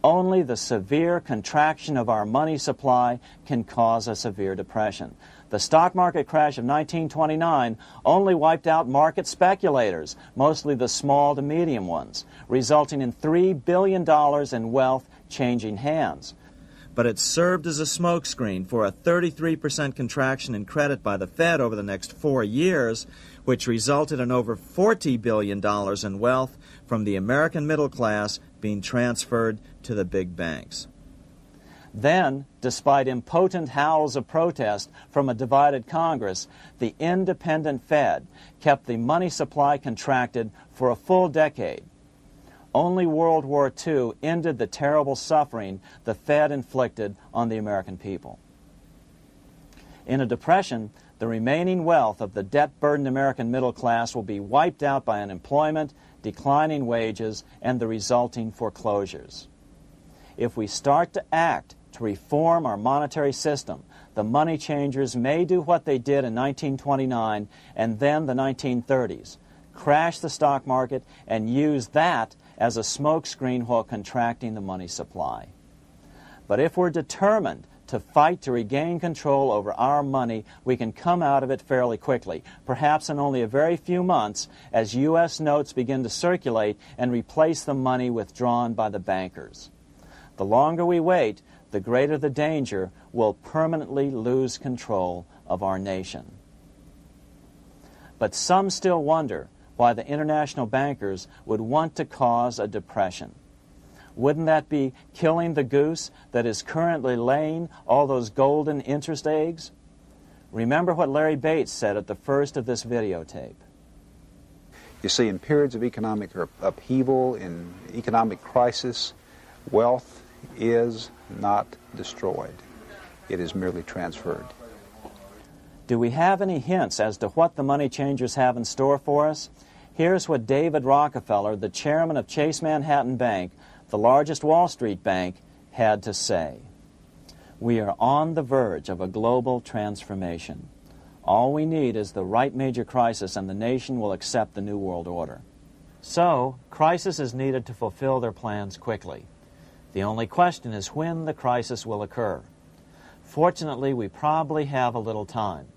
Only the severe contraction of our money supply can cause a severe depression. The stock market crash of 1929 only wiped out market speculators, mostly the small to medium ones, resulting in $3 billion in wealth changing hands. But it served as a smokescreen for a 33% contraction in credit by the Fed over the next 4 years, which resulted in over $40 billion in wealth from the American middle class being transferred to the big banks. Then, despite impotent howls of protest from a divided Congress, the independent Fed kept the money supply contracted for a full decade. Only World War II ended the terrible suffering the Fed inflicted on the American people. In a depression, the remaining wealth of the debt-burdened American middle class will be wiped out by unemployment, declining wages, and the resulting foreclosures. If we start to act to reform our monetary system, the money changers may do what they did in 1929 and then the 1930s, crash the stock market and use that as a smokescreen while contracting the money supply. But if we're determined to fight to regain control over our money, we can come out of it fairly quickly, perhaps in only a very few months, as U.S. notes begin to circulate and replace the money withdrawn by the bankers. The longer we wait, the greater the danger we'll permanently lose control of our nation. But some still wonder why the international bankers would want to cause a depression. Wouldn't that be killing the goose that is currently laying all those golden interest eggs? Remember what Larry Bates said at the first of this videotape. You see, in periods of economic upheaval, in economic crisis, wealth is not destroyed. It is merely transferred. Do we have any hints as to what the money changers have in store for us? Here's what David Rockefeller, the chairman of Chase Manhattan Bank, the largest Wall Street bank, had to say. We are on the verge of a global transformation. All we need is the right major crisis and the nation will accept the New World Order. So, crisis is needed to fulfill their plans quickly. The only question is when the crisis will occur. Fortunately, we probably have a little time.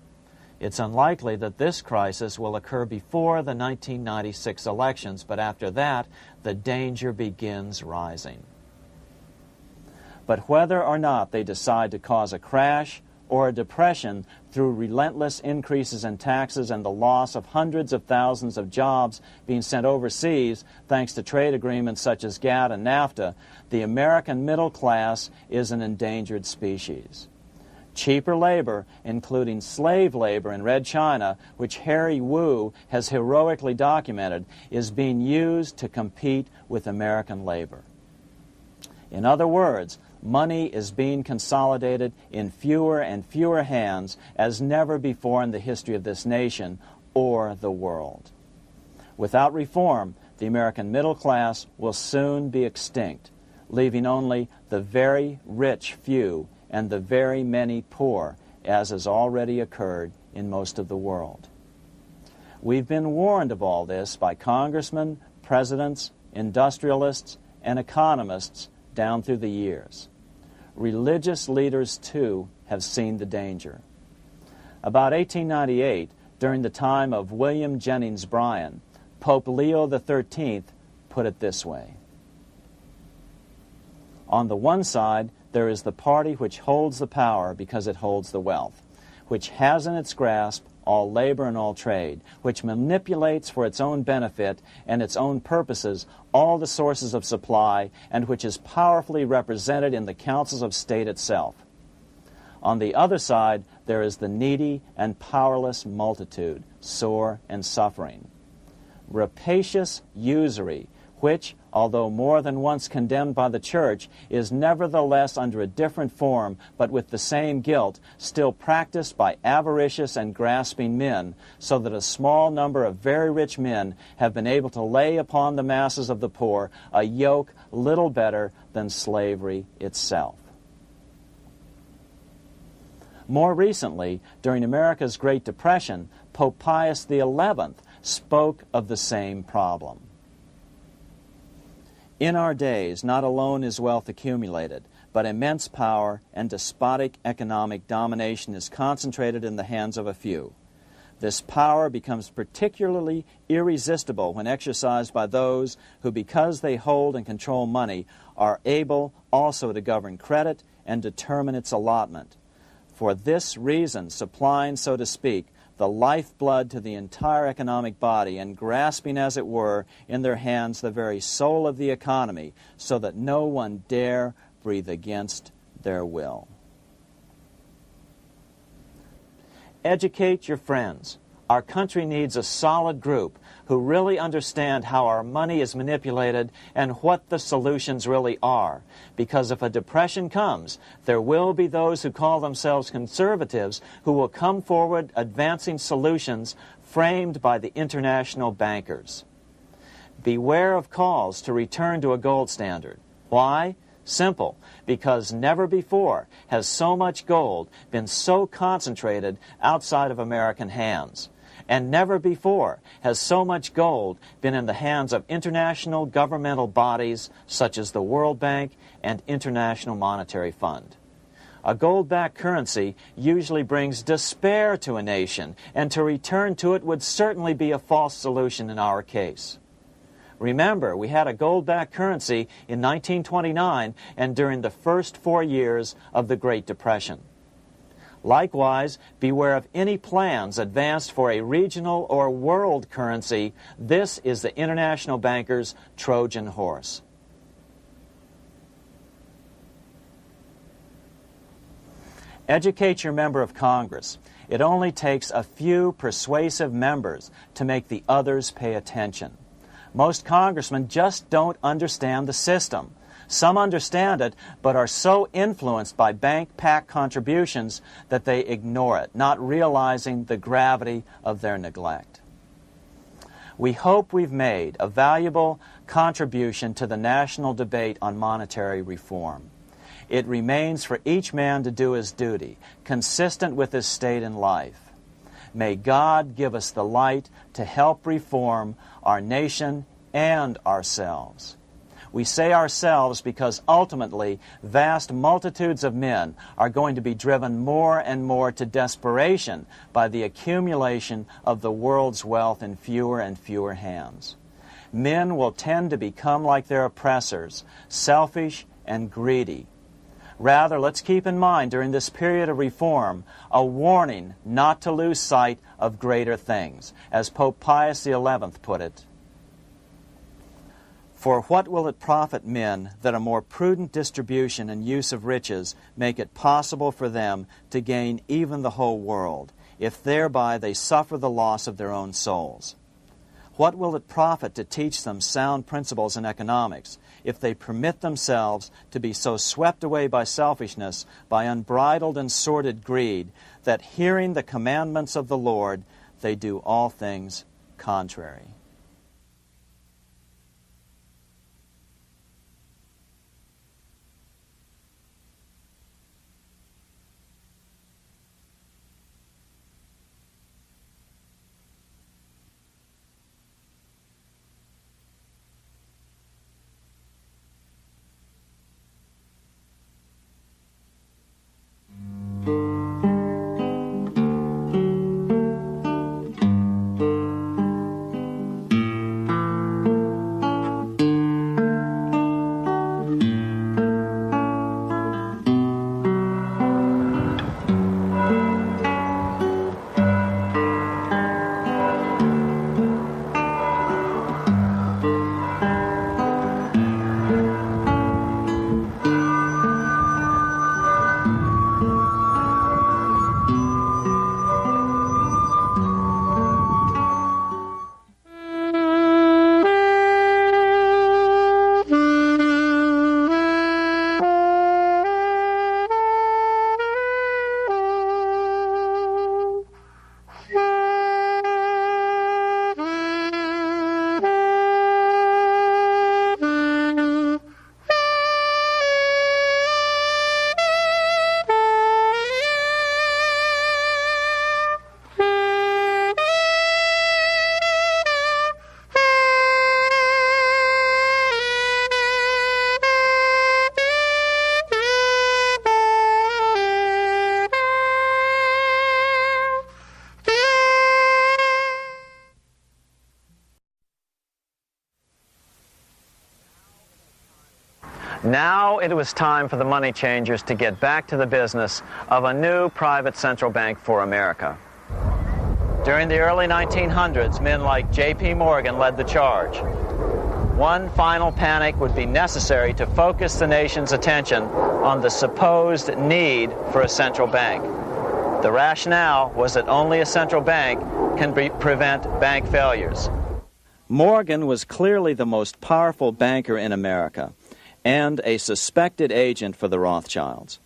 It's unlikely that this crisis will occur before the 1996 elections, but after that, the danger begins rising. But whether or not they decide to cause a crash or a depression through relentless increases in taxes and the loss of hundreds of thousands of jobs being sent overseas thanks to trade agreements such as GATT and NAFTA, the American middle class is an endangered species. Cheaper labor, including slave labor in Red China, which Harry Wu has heroically documented, is being used to compete with American labor. In other words, Money is being consolidated in fewer and fewer hands as never before in the history of this nation or the world. Without reform, the American middle class will soon be extinct, leaving only the very rich few and the very many poor, as has already occurred in most of the world. We've been warned of all this by congressmen, presidents, industrialists, and economists down through the years. Religious leaders, too, have seen the danger. About 1898, during the time of William Jennings Bryan, Pope Leo XIII put it this way: on the one side, there is the party which holds the power because it holds the wealth, which has in its grasp all labor and all trade, which manipulates for its own benefit and its own purposes all the sources of supply, and which is powerfully represented in the councils of state itself. On the other side, there is the needy and powerless multitude, sore and suffering. Rapacious usury, which, although more than once condemned by the Church, is nevertheless under a different form, but with the same guilt, still practiced by avaricious and grasping men, so that a small number of very rich men have been able to lay upon the masses of the poor a yoke little better than slavery itself. More recently, during America's Great Depression, Pope Pius XI spoke of the same problem. In our days, not alone is wealth accumulated, but immense power and despotic economic domination is concentrated in the hands of a few. This power becomes particularly irresistible when exercised by those who, because they hold and control money, are able also to govern credit and determine its allotment. For this reason, supplying, so to speak, the lifeblood to the entire economic body, and grasping, as it were, in their hands the very soul of the economy, so that no one dare breathe against their will. Educate your friends. Our country needs a solid group who really understand how our money is manipulated and what the solutions really are. Because if a depression comes, there will be those who call themselves conservatives who will come forward advancing solutions framed by the international bankers. Beware of calls to return to a gold standard. Why? Simple, because never before has so much gold been so concentrated outside of American hands. And never before has so much gold been in the hands of international governmental bodies such as the World Bank and International Monetary Fund. A gold-backed currency usually brings despair to a nation, and to return to it would certainly be a false solution in our case. Remember, we had a gold-backed currency in 1929 and during the first 4 years of the Great Depression. Likewise, beware of any plans advanced for a regional or world currency. This is the international bankers' Trojan horse. Educate your member of Congress. It only takes a few persuasive members to make the others pay attention. Most congressmen just don't understand the system. Some understand it, but are so influenced by bank PAC contributions that they ignore it, not realizing the gravity of their neglect. We hope we've made a valuable contribution to the national debate on monetary reform. It remains for each man to do his duty, consistent with his state in life. May God give us the light to help reform our nation and ourselves. We say ourselves because ultimately vast multitudes of men are going to be driven more and more to desperation by the accumulation of the world's wealth in fewer and fewer hands. Men will tend to become like their oppressors, selfish and greedy. Rather, let's keep in mind during this period of reform a warning not to lose sight of greater things, as Pope Pius XI put it. For what will it profit men that a more prudent distribution and use of riches make it possible for them to gain even the whole world, if thereby they suffer the loss of their own souls? What will it profit to teach them sound principles in economics if they permit themselves to be so swept away by selfishness, by unbridled and sordid greed, that hearing the commandments of the Lord, they do all things contrary? Now it was time for the money changers to get back to the business of a new private central bank for America. During the early 1900s, men like J.P. Morgan led the charge. One final panic would be necessary to focus the nation's attention on the supposed need for a central bank. The rationale was that only a central bank can prevent bank failures. Morgan was clearly the most powerful banker in America and a suspected agent for the Rothschilds.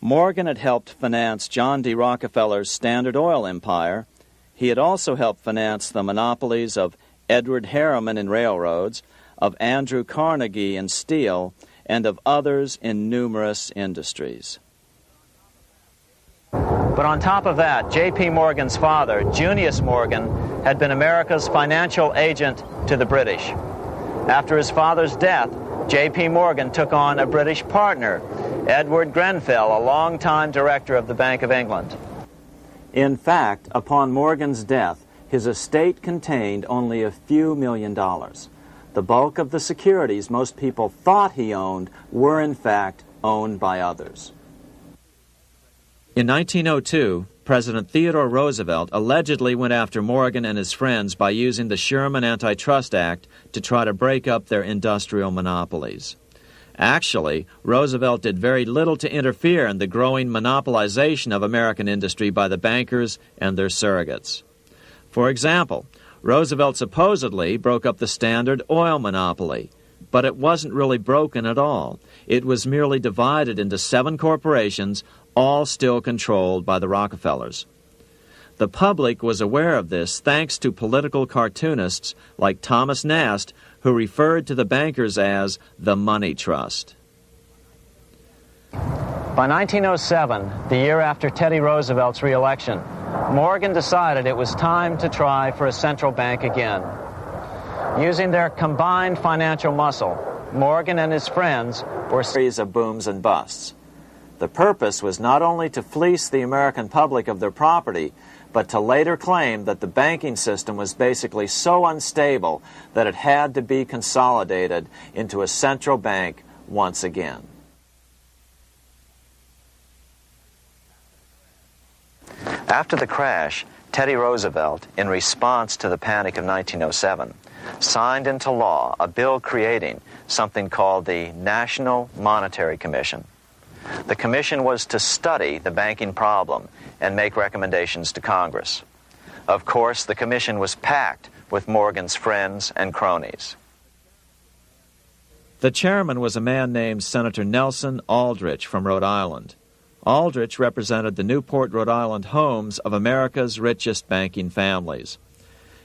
Morgan had helped finance John D. Rockefeller's Standard Oil empire. He had also helped finance the monopolies of Edward Harriman in railroads, of Andrew Carnegie in steel, and of others in numerous industries. But on top of that, J.P. Morgan's father, Junius Morgan, had been America's financial agent to the British. After his father's death, J.P. Morgan took on a British partner, Edward Grenfell, a longtime director of the Bank of England. In fact, upon Morgan's death, his estate contained only a few $1 million. The bulk of the securities most people thought he owned were, in fact, owned by others. In 1902, President Theodore Roosevelt allegedly went after Morgan and his friends by using the Sherman Antitrust Act to try to break up their industrial monopolies. Actually, Roosevelt did very little to interfere in the growing monopolization of American industry by the bankers and their surrogates. For example, Roosevelt supposedly broke up the Standard Oil monopoly, but it wasn't really broken at all. It was merely divided into 7 corporations, all still controlled by the Rockefellers. The public was aware of this thanks to political cartoonists like Thomas Nast, who referred to the bankers as the Money Trust. By 1907, the year after Teddy Roosevelt's re-election, Morgan decided it was time to try for a central bank again. Using their combined financial muscle, Morgan and his friends were a series of booms and busts. The purpose was not only to fleece the American public of their property, but to later claim that the banking system was basically so unstable that it had to be consolidated into a central bank once again. After the crash, Teddy Roosevelt, in response to the panic of 1907, signed into law a bill creating something called the National Monetary Commission. The commission was to study the banking problem and make recommendations to Congress. Of course, the commission was packed with Morgan's friends and cronies. The chairman was a man named Senator Nelson Aldrich from Rhode Island. Aldrich represented the Newport, Rhode Island homes of America's richest banking families.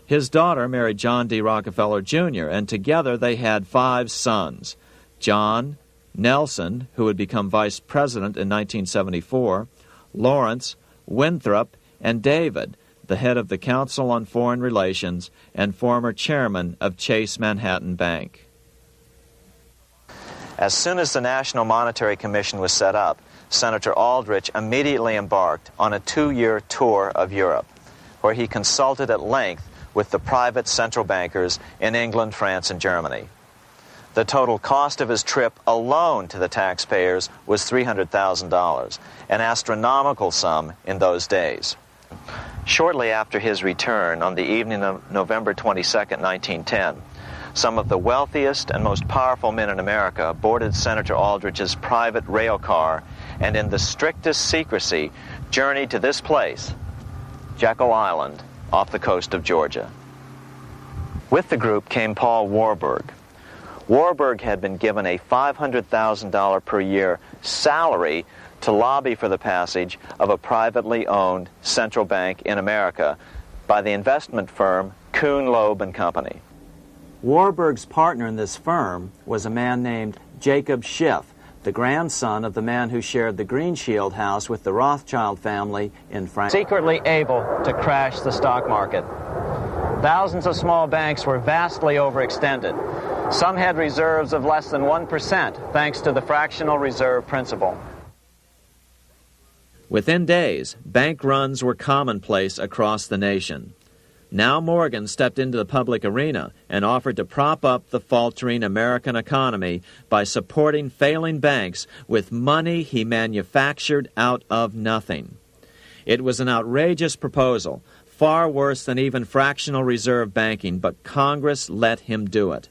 His daughter married John D. Rockefeller, Jr., and together they had 5 sons: John, Nelson, who would become vice president in 1974, Lawrence, Winthrop, and David, the head of the Council on Foreign Relations and former chairman of Chase Manhattan Bank. As soon as the National Monetary Commission was set up, Senator Aldrich immediately embarked on a 2-year tour of Europe, where he consulted at length with the private central bankers in England, France, and Germany. The total cost of his trip alone to the taxpayers was $300,000, an astronomical sum in those days. Shortly after his return, on the evening of November 22, 1910, some of the wealthiest and most powerful men in America boarded Senator Aldrich's private rail car and in the strictest secrecy journeyed to this place, Jekyll Island, off the coast of Georgia. With the group came Paul Warburg. Warburg had been given a $500,000 per year salary to lobby for the passage of a privately owned central bank in America by the investment firm Kuhn, Loeb and Company. Warburg's partner in this firm was a man named Jacob Schiff, the grandson of the man who shared the Greenshield house with the Rothschild family in Frankfurt. Secretly able to crash the stock market. Thousands of small banks were vastly overextended. Some had reserves of less than 1% thanks to the fractional reserve principle. Within days, bank runs were commonplace across the nation. Now Morgan stepped into the public arena and offered to prop up the faltering American economy by supporting failing banks with money he manufactured out of nothing. It was an outrageous proposal, far worse than even fractional reserve banking, but Congress let him do it.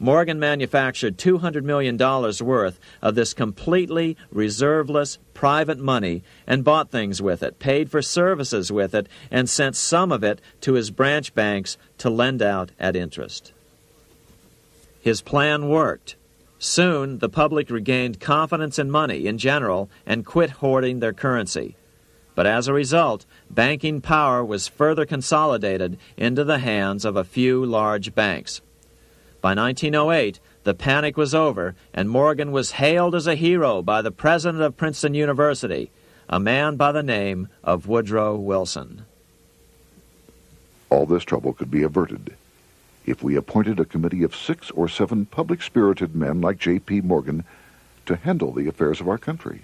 Morgan manufactured $200 million worth of this completely reserveless private money and bought things with it, paid for services with it, and sent some of it to his branch banks to lend out at interest. His plan worked. Soon, the public regained confidence in money in general and quit hoarding their currency. But as a result, banking power was further consolidated into the hands of a few large banks. By 1908, the panic was over, and Morgan was hailed as a hero by the president of Princeton University, a man by the name of Woodrow Wilson. All this trouble could be averted if we appointed a committee of 6 or 7 public-spirited men like J.P. Morgan to handle the affairs of our country.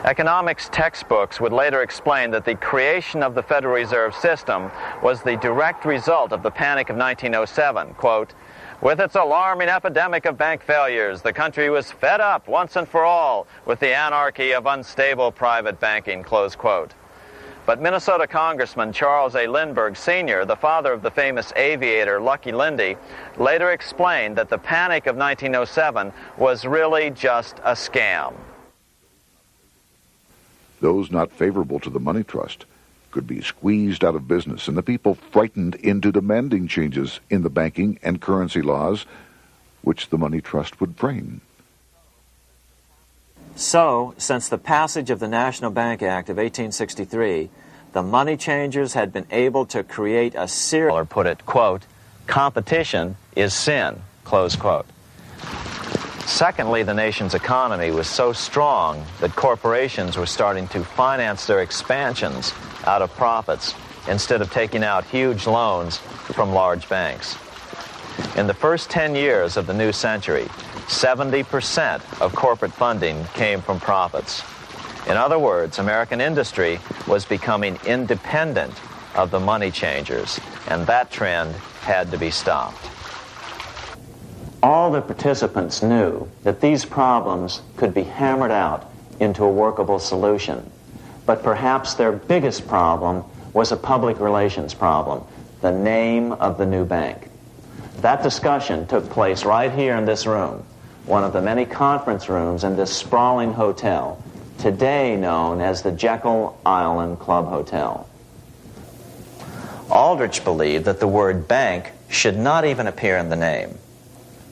Economics textbooks would later explain that the creation of the Federal Reserve System was the direct result of the panic of 1907. Quote, "With its alarming epidemic of bank failures, the country was fed up once and for all with the anarchy of unstable private banking," close quote. But Minnesota Congressman Charles A. Lindbergh Sr., the father of the famous aviator Lucky Lindy, later explained that the panic of 1907 was really just a scam. Those not favorable to the money trust could be squeezed out of business and the people frightened into demanding changes in the banking and currency laws which the money trust would frame. So, since the passage of the National Bank Act of 1863, the money changers had been able to create a series... Or put it, quote, "Competition is sin," close quote. Secondly, the nation's economy was so strong that corporations were starting to finance their expansions out of profits instead of taking out huge loans from large banks. In the first 10 years of the new century, 70% of corporate funding came from profits. In other words, American industry was becoming independent of the money changers, and that trend had to be stopped. All the participants knew that these problems could be hammered out into a workable solution. But perhaps their biggest problem was a public relations problem, the name of the new bank. That discussion took place right here in this room, one of the many conference rooms in this sprawling hotel, today known as the Jekyll Island Club Hotel. Aldrich believed that the word bank should not even appear in the name.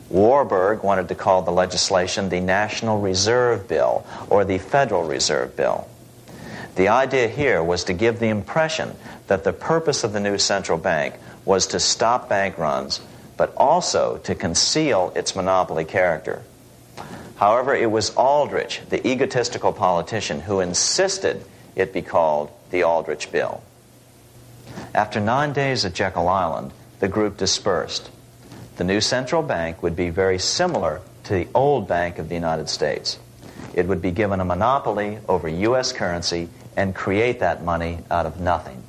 Warburg wanted to call the legislation the National Reserve Bill or the Federal Reserve Bill. The idea here was to give the impression that the purpose of the new central bank was to stop bank runs, but also to conceal its monopoly character. However, it was Aldrich, the egotistical politician, who insisted it be called the Aldrich Bill. After 9 days at Jekyll Island, the group dispersed. The new central bank would be very similar to the old Bank of the United States. It would be given a monopoly over U.S. currency and create that money out of nothing.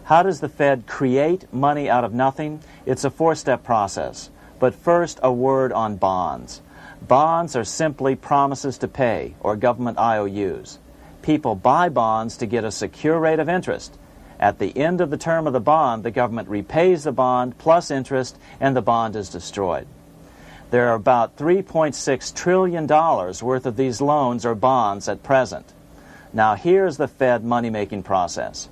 How does the Fed create money out of nothing? It's a four-step process. But first, a word on bonds. Bonds are simply promises to pay, or government IOUs. People buy bonds to get a secure rate of interest. At the end of the term of the bond, the government repays the bond plus interest, and the bond is destroyed. There are about $3.6 trillion worth of these loans or bonds at present. Now here's the Fed money-making process.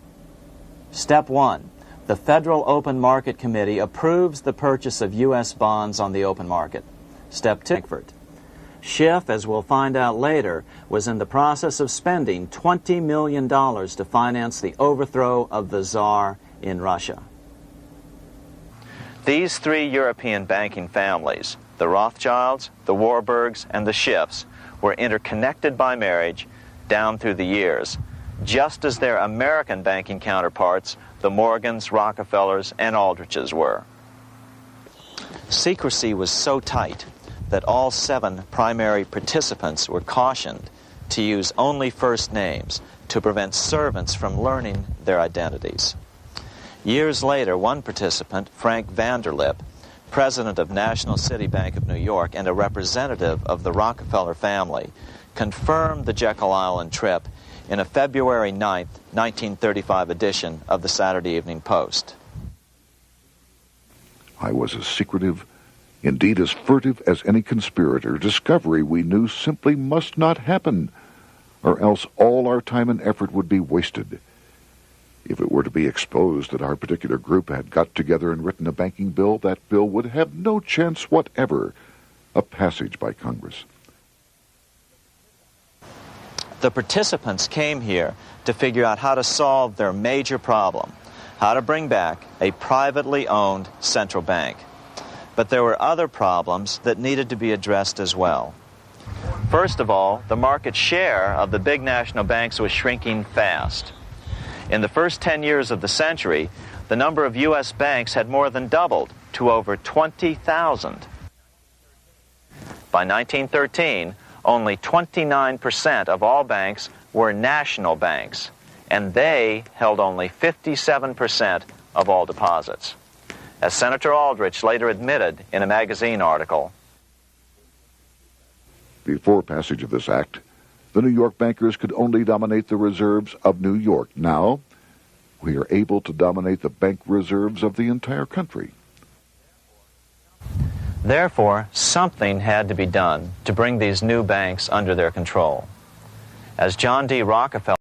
Step 1. The Federal Open Market Committee approves the purchase of U.S. bonds on the open market. Step 2. Schiff, as we'll find out later, was in the process of spending $20 million to finance the overthrow of the Tsar in Russia. These three European banking families, the Rothschilds, the Warburgs, and the Schiffs, were interconnected by marriage down through the years, just as their American banking counterparts, the Morgans, Rockefellers, and Aldriches were. Secrecy was so tight that all 7 primary participants were cautioned to use only first names to prevent servants from learning their identities. Years later, one participant, Frank Vanderlip, president of National City Bank of New York and a representative of the Rockefeller family, confirmed the Jekyll Island trip in a February 9, 1935 edition of the Saturday Evening Post. I was as secretive, indeed as furtive as any conspirator. Discovery, we knew, simply must not happen, or else all our time and effort would be wasted. If it were to be exposed that our particular group had got together and written a banking bill, that bill would have no chance whatever of passage by Congress. The participants came here to figure out how to solve their major problem, how to bring back a privately owned central bank. But there were other problems that needed to be addressed as well. First of all, the market share of the big national banks was shrinking fast. In the first 10 years of the century, the number of U.S. banks had more than doubled to over 20,000. By 1913, only 29% of all banks were national banks, and they held only 57% of all deposits. As Senator Aldrich later admitted in a magazine article, before passage of this act, the New York bankers could only dominate the reserves of New York. Now, we are able to dominate the bank reserves of the entire country. Therefore, something had to be done to bring these new banks under their control. As John D. Rockefeller